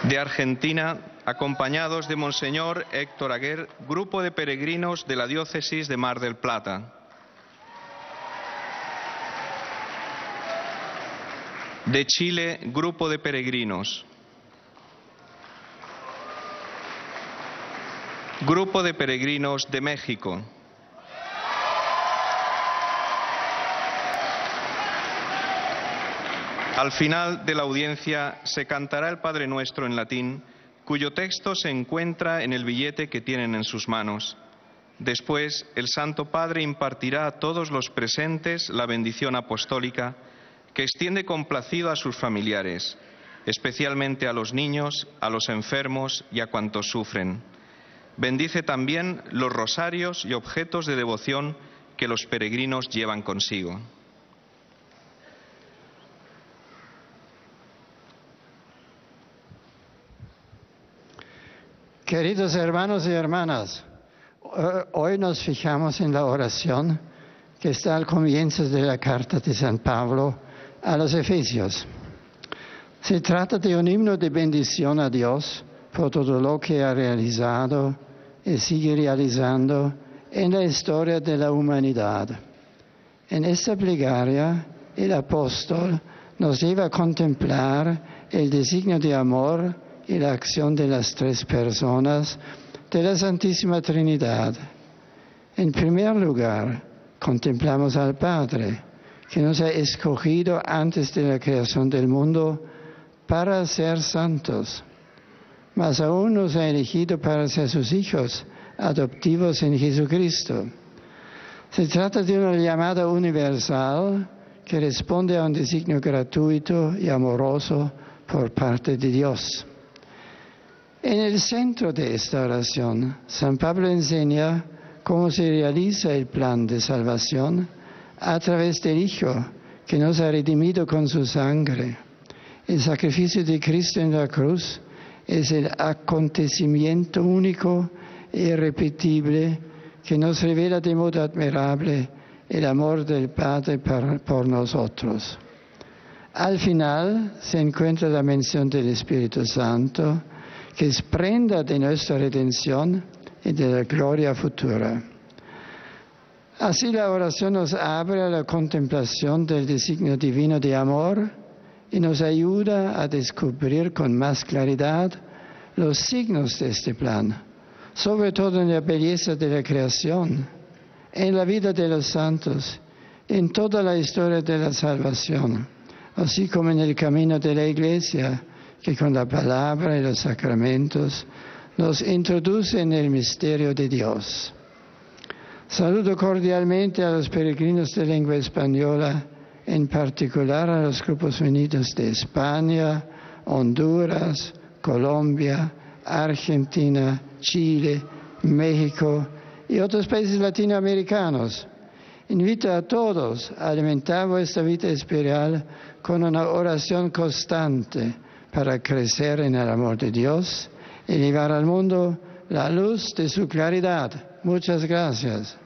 De Argentina, acompañados de Monseñor Héctor Aguer, Grupo de Peregrinos de la Diócesis de Mar del Plata. De Chile, Grupo de Peregrinos. Grupo de Peregrinos de México. Al final de la audiencia se cantará el Padre Nuestro en latín, cuyo texto se encuentra en el billete que tienen en sus manos. Después, el Santo Padre impartirá a todos los presentes la bendición apostólica que extiende complacido a sus familiares, especialmente a los niños, a los enfermos y a cuantos sufren. Bendice también los rosarios y objetos de devoción que los peregrinos llevan consigo.
Queridos hermanos y hermanas, hoy nos fijamos en la oración que está al comienzo de la carta de San Pablo a los Efesios. Se trata de un himno de bendición a Dios por todo lo que ha realizado y sigue realizando en la historia de la humanidad. En esta plegaria, el apóstol nos lleva a contemplar el designio de amor y la acción de las tres personas de la Santísima Trinidad. En primer lugar, contemplamos al Padre, que nos ha escogido antes de la creación del mundo para ser santos, mas aún nos ha elegido para ser sus hijos adoptivos en Jesucristo. Se trata de una llamada universal que responde a un designio gratuito y amoroso por parte de Dios. En el centro de esta oración, San Pablo enseña cómo se realiza el plan de salvación a través del Hijo que nos ha redimido con su sangre. El sacrificio de Cristo en la cruz es el acontecimiento único e irrepetible que nos revela de modo admirable el amor del Padre por nosotros. Al final se encuentra la mención del Espíritu Santo, que es prenda de nuestra redención y de la gloria futura. Así la oración nos abre a la contemplación del designio divino de amor y nos ayuda a descubrir con más claridad los signos de este plan, sobre todo en la belleza de la creación, en la vida de los santos, en toda la historia de la salvación, así como en el camino de la Iglesia, que con la palabra y los sacramentos nos introduce nel misterio de Dios. Saludo cordialmente a los peregrinos de lengua española, en particular a los grupos venidos de España, Honduras, Colombia, Argentina, Chile, México y otros países latinoamericanos. Invito a todos a alimentar vuestra vida espiritual con una oración constante para crecer en el amor de Dios y llevar al mundo la luz de su claridad. Muchas gracias.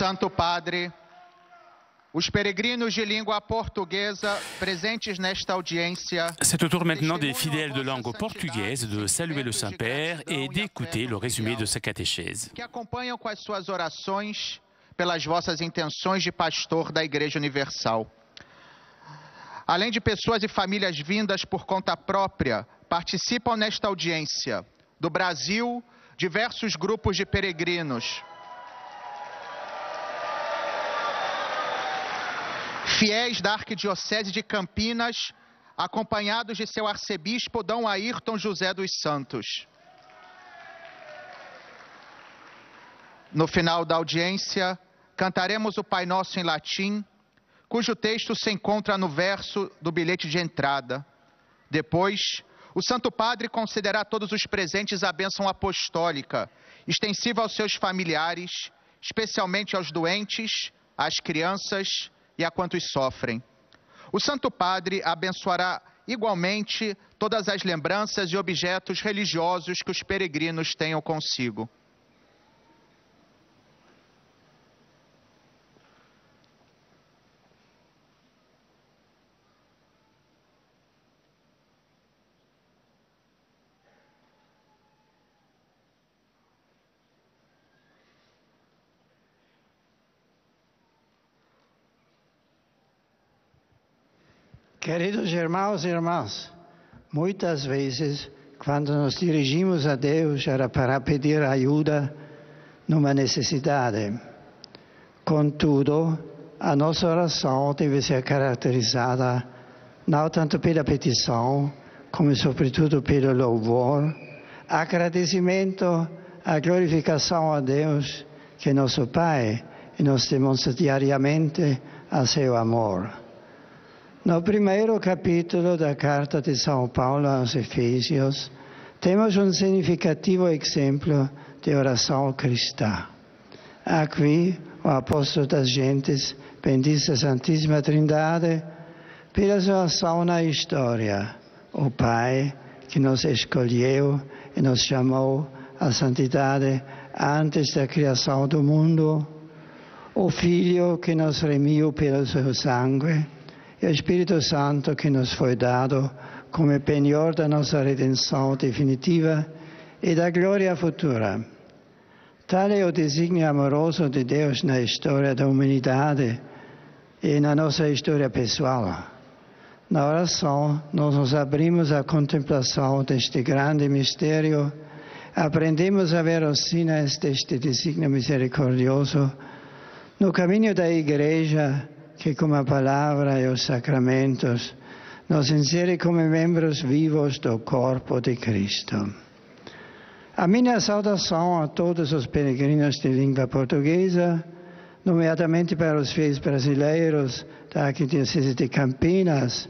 Santo Padre, os peregrinos de língua portuguesa presentes nesta audiência.
C'est au tour maintenant des fidèles de langue portugaise de saluer le Saint-Père et d'écouter le résumé de sa catéchèse.
Que acompanham com as suas orações pelas vossas intenções de pastor da Igreja Universal. Além de pessoas e famílias vindas por conta própria, participam nesta audiência do Brasil diversos grupos de peregrinos. Fiéis da Arquidiocese de Campinas, acompanhados de seu arcebispo Dom Ayrton José dos Santos. No final da audiência, cantaremos o Pai Nosso em latim, cujo texto se encontra no verso do bilhete de entrada. Depois, o Santo Padre concederá a todos os presentes a bênção apostólica, extensiva aos seus familiares, especialmente aos doentes, às crianças e a quantos sofrem. O Santo Padre abençoará igualmente todas as lembranças e objetos religiosos que os peregrinos tenham consigo.
Queridos irmãos e irmãs, muitas vezes, quando nos dirigimos a Deus, era para pedir ajuda numa necessidade. Contudo, a nossa oração deve ser caracterizada não tanto pela petição, como sobretudo pelo louvor, agradecimento, a glorificação a Deus, que é nosso Pai, e nos demonstra diariamente a seu amor. No primeiro capítulo da carta de São Paulo aos Efésios, temos um significativo exemplo de oração cristã. Aqui, o apóstolo das gentes bendiz a Santíssima Trindade pela sua ação na história, o Pai que nos escolheu e nos chamou à santidade antes da criação do mundo, o Filho que nos remiu pelo seu sangue, e o Espírito Santo que nos foi dado como penhor da nossa redenção definitiva e da glória futura. Tal é o desígnio amoroso de Deus na história da humanidade e na nossa história pessoal. Na oração, nós nos abrimos à contemplação deste grande mistério, aprendemos a ver os sinais deste desígnio misericordioso no caminho da Igreja, que com a palavra e os sacramentos nos insere como membros vivos do corpo de Cristo. A minha saudação a todos os peregrinos de língua portuguesa, nomeadamente para os fiéis brasileiros da Arquidiocese de Campinas,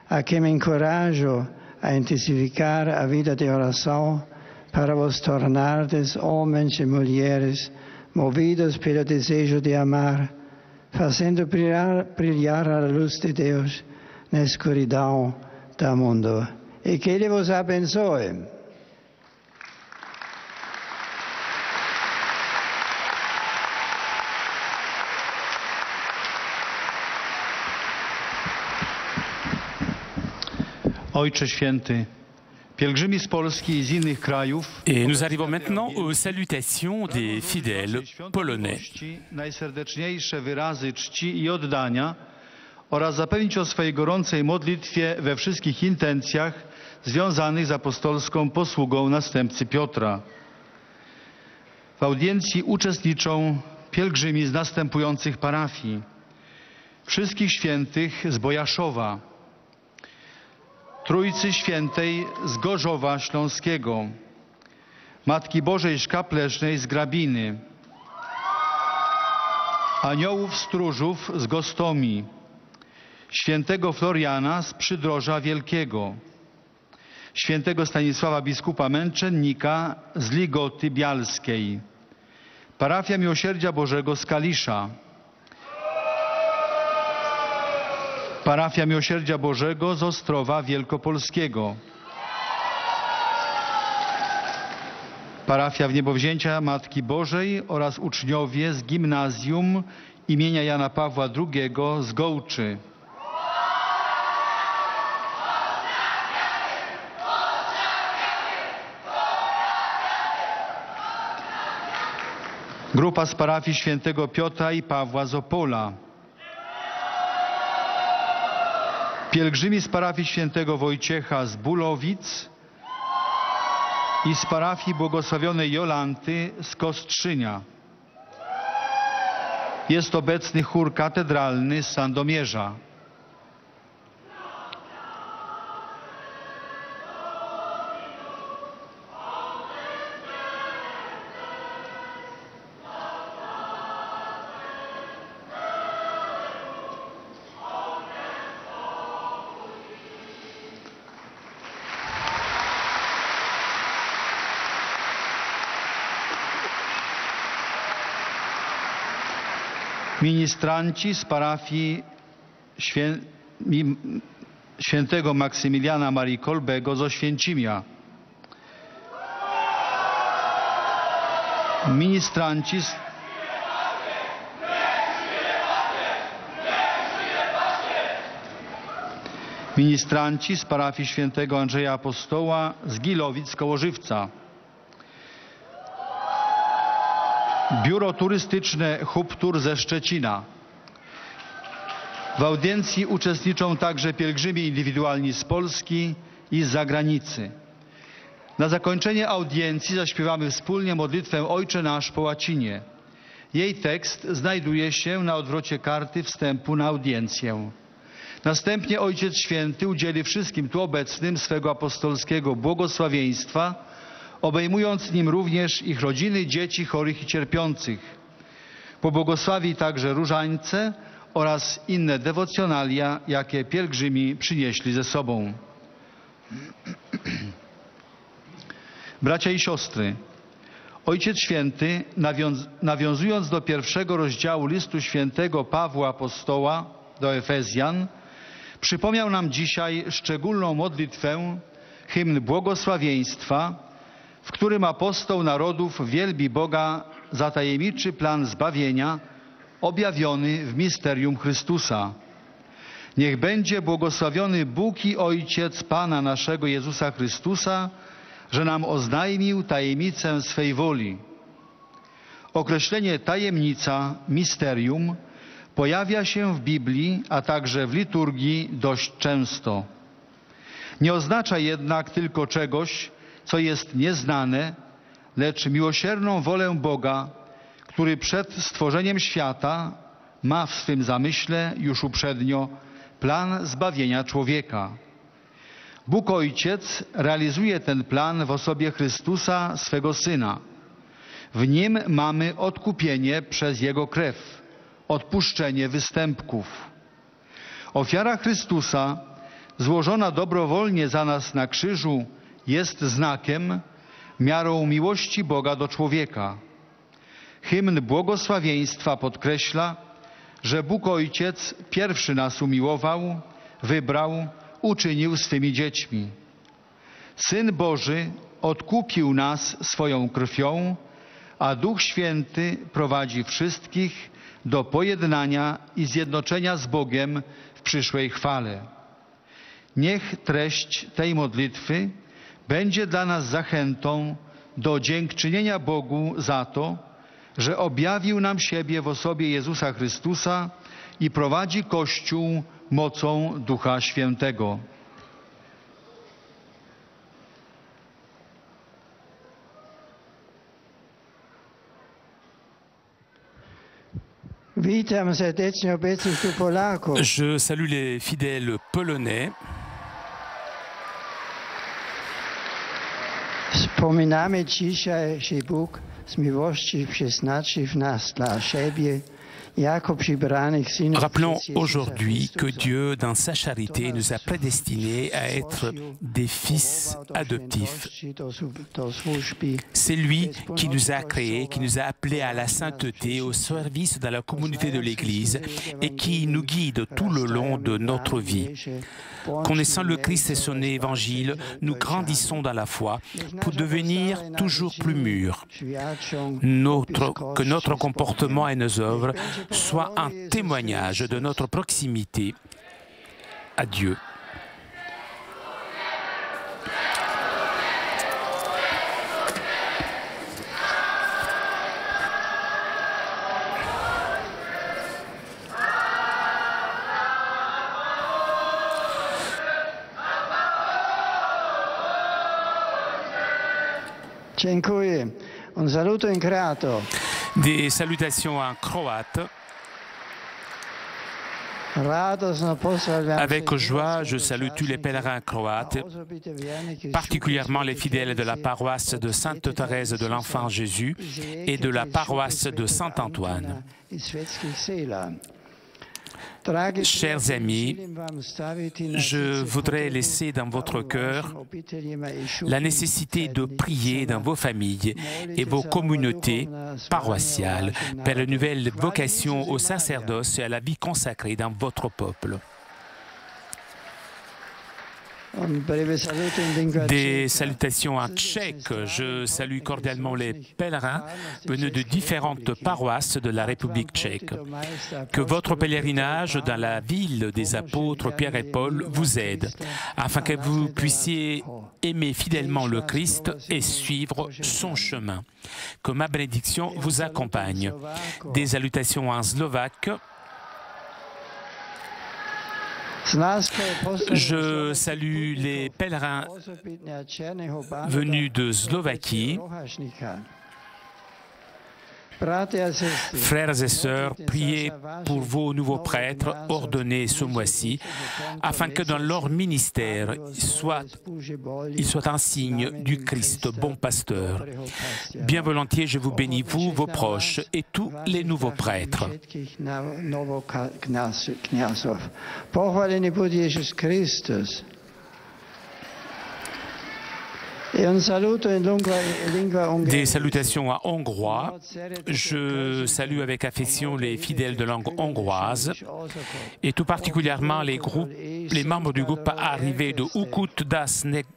a quem me encorajo a intensificar a vida de oração para vos tornardes homens e mulheres movidos pelo desejo de amar, fazendo brilhar a luz de Deus na escuridão do mundo. E que Ele vos abençoe.
Ojcze Święty, pielgrzymi z Polski i z innych krajów.
Et nous arrivons maintenant aux salutations des fidèles polonais.
Najserdeczniejsze wyrazy czci i oddania oraz zapewnić o swojej gorącej modlitwie we wszystkich intencjach związanych z apostolską posługą następcy Piotra. W audiencji uczestniczą pielgrzymi z następujących parafii: Wszystkich Świętych z Bojaszowa, Trójcy Świętej z Gorzowa Śląskiego, Matki Bożej Szkaplecznej z Grabiny, Aniołów Stróżów z Gostomi, Świętego Floriana z Przydroża Wielkiego, Świętego Stanisława Biskupa Męczennika z Ligoty Bialskiej, Parafia Miłosierdzia Bożego z Kalisza, Parafia Miłosierdzia Bożego z Ostrowa Wielkopolskiego, Parafia Wniebowzięcia Matki Bożej oraz uczniowie z Gimnazjum imienia Jana Pawła II z Gołczy. Grupa z parafii Świętego Piotra i Pawła z Opola. Pielgrzymi z parafii Świętego Wojciecha z Bulowic i z parafii Błogosławionej Jolanty z Kostrzynia. Jest obecny chór katedralny z Sandomierza. Ministranci z parafii Świętego Maksymiliana Marii Kolbego z Oświęcimia. Ministranci z parafii Świętego Andrzeja Apostoła z Gilowic koło Żywca. Biuro Turystyczne Hubtur ze Szczecina. W audiencji uczestniczą także pielgrzymi indywidualni z Polski i z zagranicy. Na zakończenie audiencji zaśpiewamy wspólnie modlitwę Ojcze Nasz po łacinie. Jej tekst znajduje się na odwrocie karty wstępu na audiencję. Następnie Ojciec Święty udzieli wszystkim tu obecnym swego apostolskiego błogosławieństwa, obejmując nim również ich rodziny, dzieci chorych i cierpiących. Pobłogosławi także różańce oraz inne dewocjonalia, jakie pielgrzymi przynieśli ze sobą. Bracia i siostry, Ojciec Święty, nawiązując do pierwszego rozdziału listu świętego Pawła Apostoła do Efezjan, przypomniał nam dzisiaj szczególną modlitwę, hymn błogosławieństwa, w którym apostoł narodów wielbi Boga za tajemniczy plan zbawienia objawiony w misterium Chrystusa. Niech będzie błogosławiony Bóg i Ojciec Pana naszego Jezusa Chrystusa, że nam oznajmił tajemnicę swej woli. Określenie tajemnica, misterium, pojawia się w Biblii, a także w liturgii dość często. Nie oznacza jednak tylko czegoś, co jest nieznane, lecz miłosierną wolę Boga, który przed stworzeniem świata ma w swym zamyśle już uprzednio plan zbawienia człowieka. Bóg Ojciec realizuje ten plan w osobie Chrystusa, swego Syna. W Nim mamy odkupienie przez Jego krew, odpuszczenie występków. Ofiara Chrystusa złożona dobrowolnie za nas na krzyżu, jest znakiem, miarą miłości Boga do człowieka. Hymn błogosławieństwa podkreśla, że Bóg Ojciec pierwszy nas umiłował, wybrał, uczynił swymi dziećmi. Syn Boży odkupił nas swoją krwią, a Duch Święty prowadzi wszystkich do pojednania i zjednoczenia z Bogiem w przyszłej chwale. Niech treść tej modlitwy będzie dla nas zachętą do dziękczynienia Bogu za to, że objawił nam siebie w osobie Jezusa Chrystusa i prowadzi Kościół mocą Ducha Świętego.
Je salue les fidèles polonais.
Wspominamy dzisiaj, że Bóg z miłości przeznaczył nas dla siebie.
Rappelons aujourd'hui que Dieu, dans sa charité, nous a prédestinés à être des fils adoptifs. C'est lui qui nous a créés, qui nous a appelés à la sainteté, au service dans la communauté de l'Église et qui nous guide tout le long de notre vie. Connaissant le Christ et son évangile, nous grandissons dans la foi pour devenir toujours plus mûrs. Que notre comportement et nos œuvres soient un témoignage de notre proximité à Dieu.
Dziękuję. Un saluto in croato.
Des salutations en croate. Avec joie, je salue tous les pèlerins croates, particulièrement les fidèles de la paroisse de Sainte Thérèse de l'Enfant Jésus et de la paroisse de Saint-Antoine. Chers amis, je voudrais laisser dans votre cœur la nécessité de prier dans vos familles et vos communautés paroissiales par une nouvelle vocation au sacerdoce et à la vie consacrée dans votre peuple. Des salutations en tchèque. Je salue cordialement les pèlerins venus de différentes paroisses de la République tchèque. Que votre pèlerinage dans la ville des apôtres Pierre et Paul vous aide, afin que vous puissiez aimer fidèlement le Christ et suivre son chemin. Que ma bénédiction vous accompagne. Des salutations en slovaque. Je salue les pèlerins venus de Slovaquie. Frères et sœurs, priez pour vos nouveaux prêtres ordonnés ce mois-ci, afin que dans leur ministère, ils soient un signe du Christ, bon pasteur. Bien volontiers, je vous bénis, vous, vos proches et tous les nouveaux prêtres. Des salutations en hongrois. Je salue avec affection les fidèles de langue hongroise et tout particulièrement les membres du groupe arrivés de Ukut das Negal.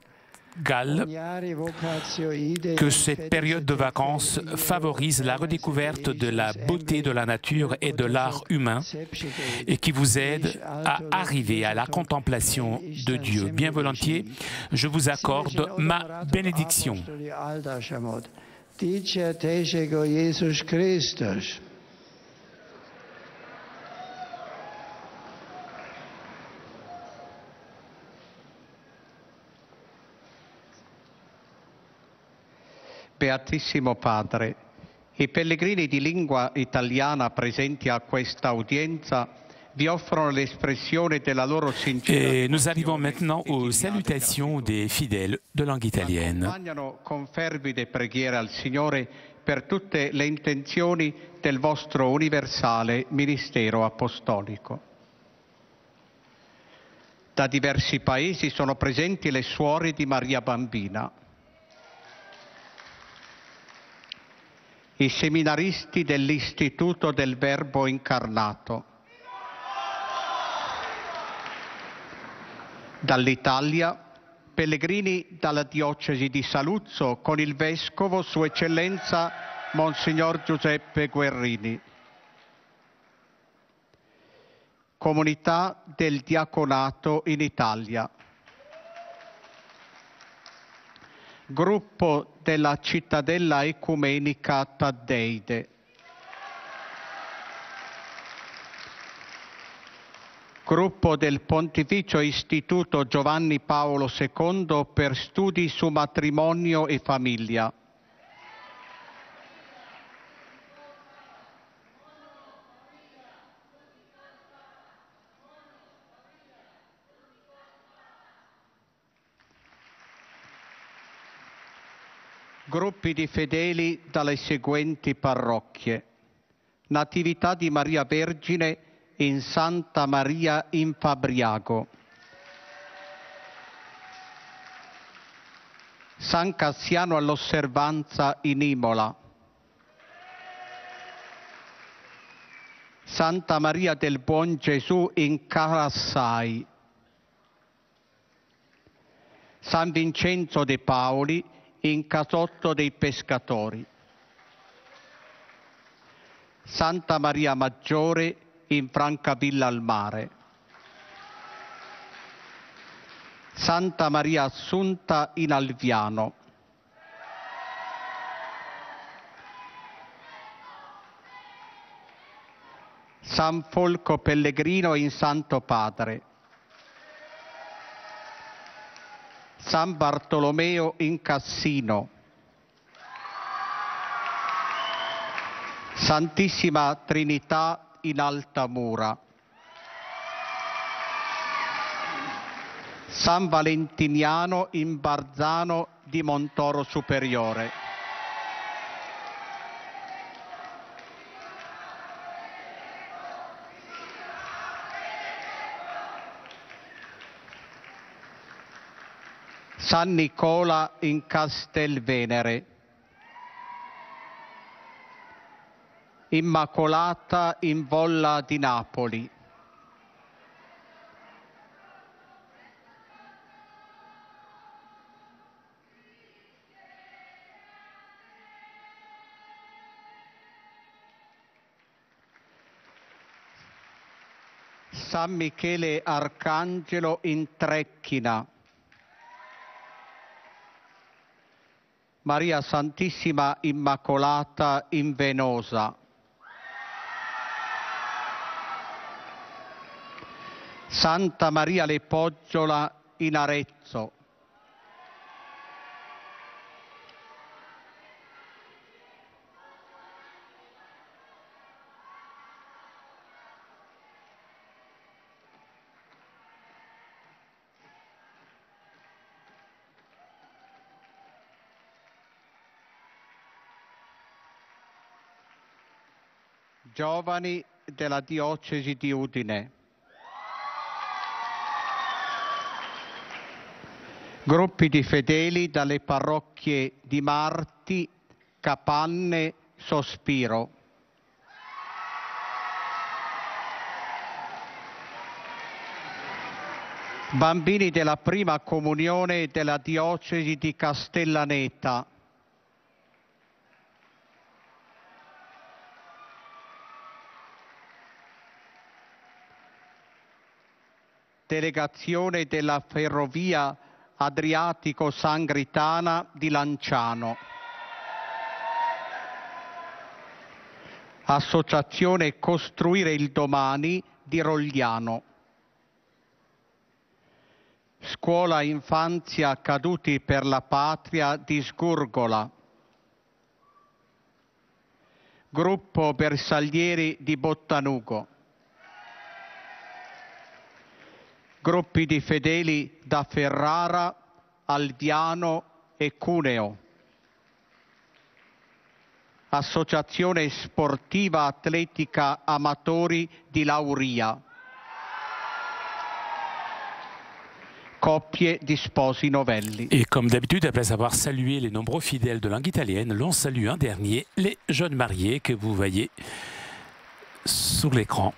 Que cette période de vacances favorise la redécouverte de la beauté de la nature et de l'art humain et qui vous aide à arriver à la contemplation de Dieu. Bien volontiers, je vous accorde ma bénédiction.
Beatissimo Padre, i pellegrini di lingua italiana presenti a questa udienza vi offrono l'espressione della loro sincera.
Et nous arrivons maintenant aux salutations des fidèles de langue italienne.
Accompagnano con fervide preghiere al Signore per tutte le intenzioni del vostro universale ministero apostolico. Da diversi paesi sono presenti le suore di Maria Bambina. I seminaristi dell'Istituto del Verbo Incarnato. Dall'Italia, pellegrini dalla diocesi di Saluzzo con il Vescovo Sua Eccellenza Monsignor Giuseppe Guerrini. Comunità del Diaconato in Italia. Gruppo della Cittadella Ecumenica Taddeide. Gruppo del Pontificio Istituto Giovanni Paolo II per studi su matrimonio e famiglia. Gruppi di fedeli dalle seguenti parrocchie. Natività di Maria Vergine in Santa Maria in Fabriago. San Cassiano all'Osservanza in Imola. Santa Maria del Buon Gesù in Carassai. San Vincenzo de Paoli in Casotto dei Pescatori. Santa Maria Maggiore in Francavilla al Mare. Santa Maria Assunta in Alviano. San Folco Pellegrino in Santo Padre. San Bartolomeo in Cassino. Santissima Trinità in Altamura. San Valentiniano in Barzano di Montoro Superiore. San Nicola in Castelvenere. Immacolata in Volla di Napoli. San Michele Arcangelo in Trecchina. Maria Santissima Immacolata in Venosa. Santa Maria Le Poggiola in Arezzo. Giovani della diocesi di Udine. Gruppi di fedeli dalle parrocchie di Marti, Capanne, Sospiro. Bambini della prima comunione della diocesi di Castellaneta. Delegazione della Ferrovia Adriatico-Sangritana di Lanciano. Associazione Costruire il Domani di Rogliano. Scuola Infanzia Caduti per la Patria di Sgurgola. Gruppo Bersaglieri di Bottanugo. Gruppi di fedeli da Ferrara, Alviano e Cuneo. Associazione Sportiva Atletica Amatori di Lauria. coppie di sposi novelli.
Et comme d'habitude, après avoir salué les nombreux fidèles de langue italienne, l'on salue un dernier, les jeunes mariés que vous voyez sur l'écran.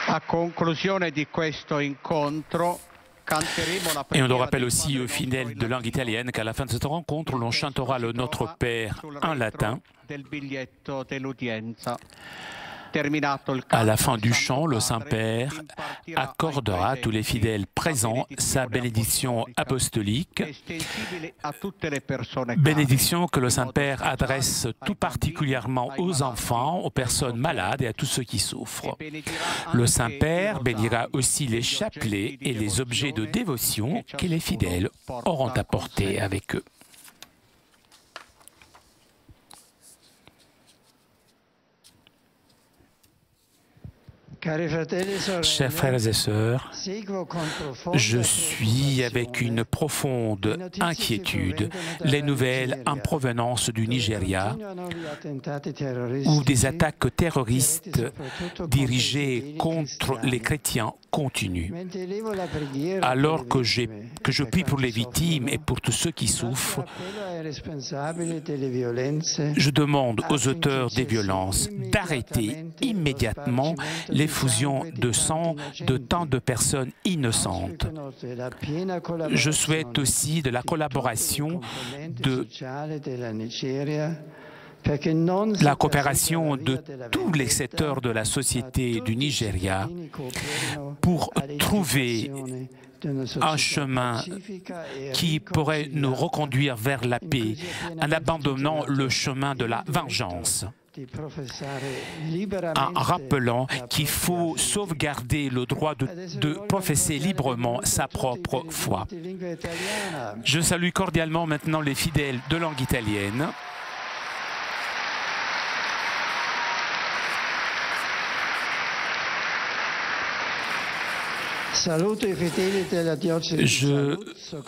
A conclusione di questo incontro, canteremo la
Et on le
preghiera
rappelle
del
aussi
Padre
aux
nostro
fidèles
in
de langue italienne qu'à la fin de cette rencontre, l'on chantera le Notre Père en latin.
del biglietto dell'udienza. Terminato il
À la
canto,
fin du
il
chant,
Santo
le
Padre
Saint-Père
impartirà
accordera à
ai
tous les fidèles présents sa bénédiction apostolique,
estensibile a tutte le persone care.
bénédiction que le Saint-Père adresse tout particulièrement aux enfants, aux personnes malades et à tous ceux qui souffrent. Le Saint-Père bénira aussi les chapelets et les objets de dévotion que les fidèles auront apportés avec eux. Chers frères et sœurs, je suis avec une profonde inquiétude les nouvelles en provenance du Nigeria où des attaques terroristes dirigées contre les chrétiens continuent. Alors que je prie pour les victimes et pour tous ceux qui souffrent, je demande aux auteurs des violences d'arrêter immédiatement l'effusion de sang de tant de personnes innocentes. Je souhaite aussi de la collaboration de tous les secteurs de la société du Nigeria pour trouver un chemin qui pourrait nous reconduire vers la paix en abandonnant le chemin de la vengeance, en rappelant qu'il faut sauvegarder le droit de professer librement sa propre foi. Je salue cordialement maintenant les fidèles de langue italienne. Je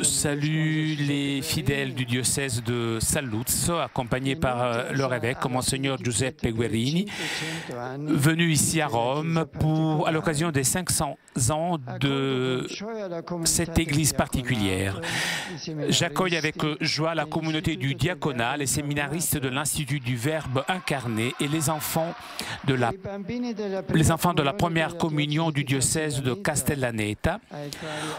salue les fidèles du diocèse de Saluzzo, accompagnés par leur évêque, Monseigneur Giuseppe Guerini, venu ici à Rome à l'occasion des 500 ans de cette église particulière. J'accueille avec joie la communauté du diaconat, les séminaristes de l'Institut du Verbe incarné et les enfants de la première communion du diocèse de Castellaneta,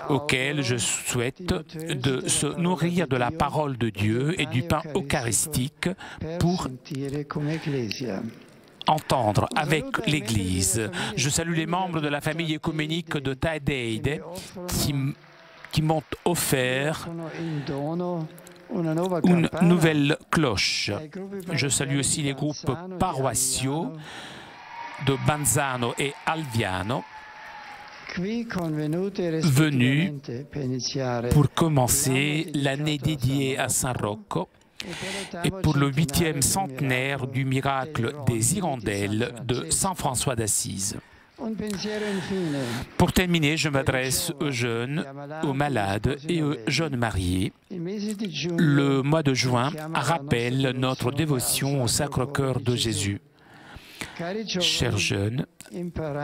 auxquels je souhaite de se nourrir de la parole de Dieu et du pain eucharistique pour entendre avec l'Église. Je salue les membres de la famille écuménique de Taedeide qui m'ont offert une nouvelle cloche. Je salue aussi les groupes paroissiaux de Banzano et Alviano, venus pour commencer l'année dédiée à San Rocco et pour le 8e centenaire du miracle des hirondelles de Saint François d'Assise. Pour terminer, je m'adresse aux jeunes, aux malades et aux jeunes mariés. Le mois de juin rappelle notre dévotion au Sacre-Cœur de Jésus. Chers jeunes,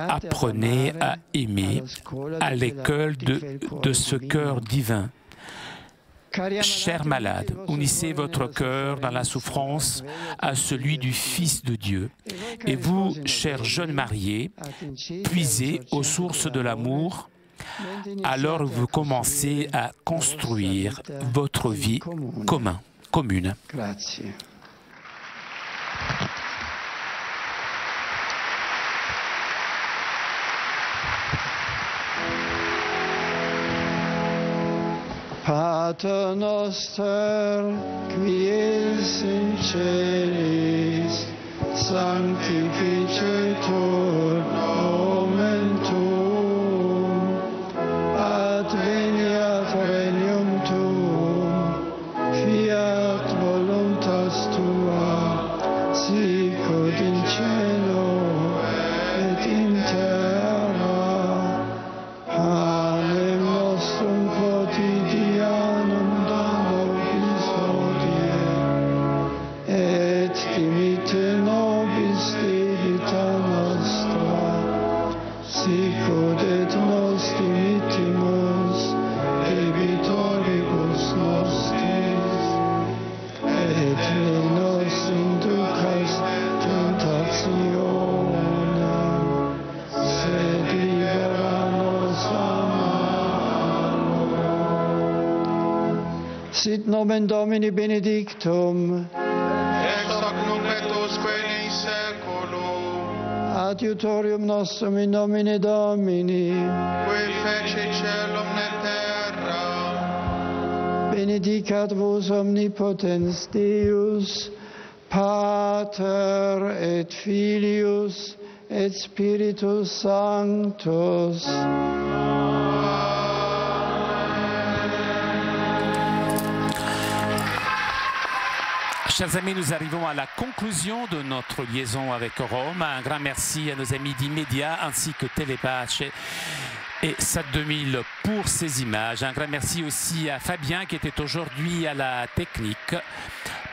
apprenez à aimer à l'école de ce cœur divin. Chers malades, unissez votre cœur dans la souffrance à celui du Fils de Dieu. Et vous, chers jeunes mariés, puisez aux sources de l'amour, alors vous commencez à construire votre vie commune.
Pater noster, qui es in celis, sanctificetur nomen tuum, adveniat regnum tuum, fiat voluntas tua, sicut in cielo et in terra. Amen. Sit nomen Domini benedictum.
Ex hoc nunc et usque in seculum.
Adiutorium nostrum in nomine Domini.
Qui feci celum et terra.
Benedicat vos omnipotens Deus, Pater et Filius et Spiritus Sanctus.
Chers amis, nous arrivons à la conclusion de notre liaison avec Rome. Un grand merci à nos amis d'Immédia ainsi que Télépache et SAT 2000 pour ces images. Un grand merci aussi à Fabien qui était aujourd'hui à la technique.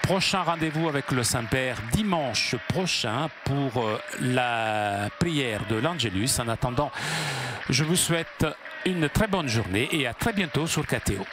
Prochain rendez-vous avec le Saint-Père dimanche prochain pour la prière de l'Angélus. En attendant, je vous souhaite une très bonne journée et à très bientôt sur KTO.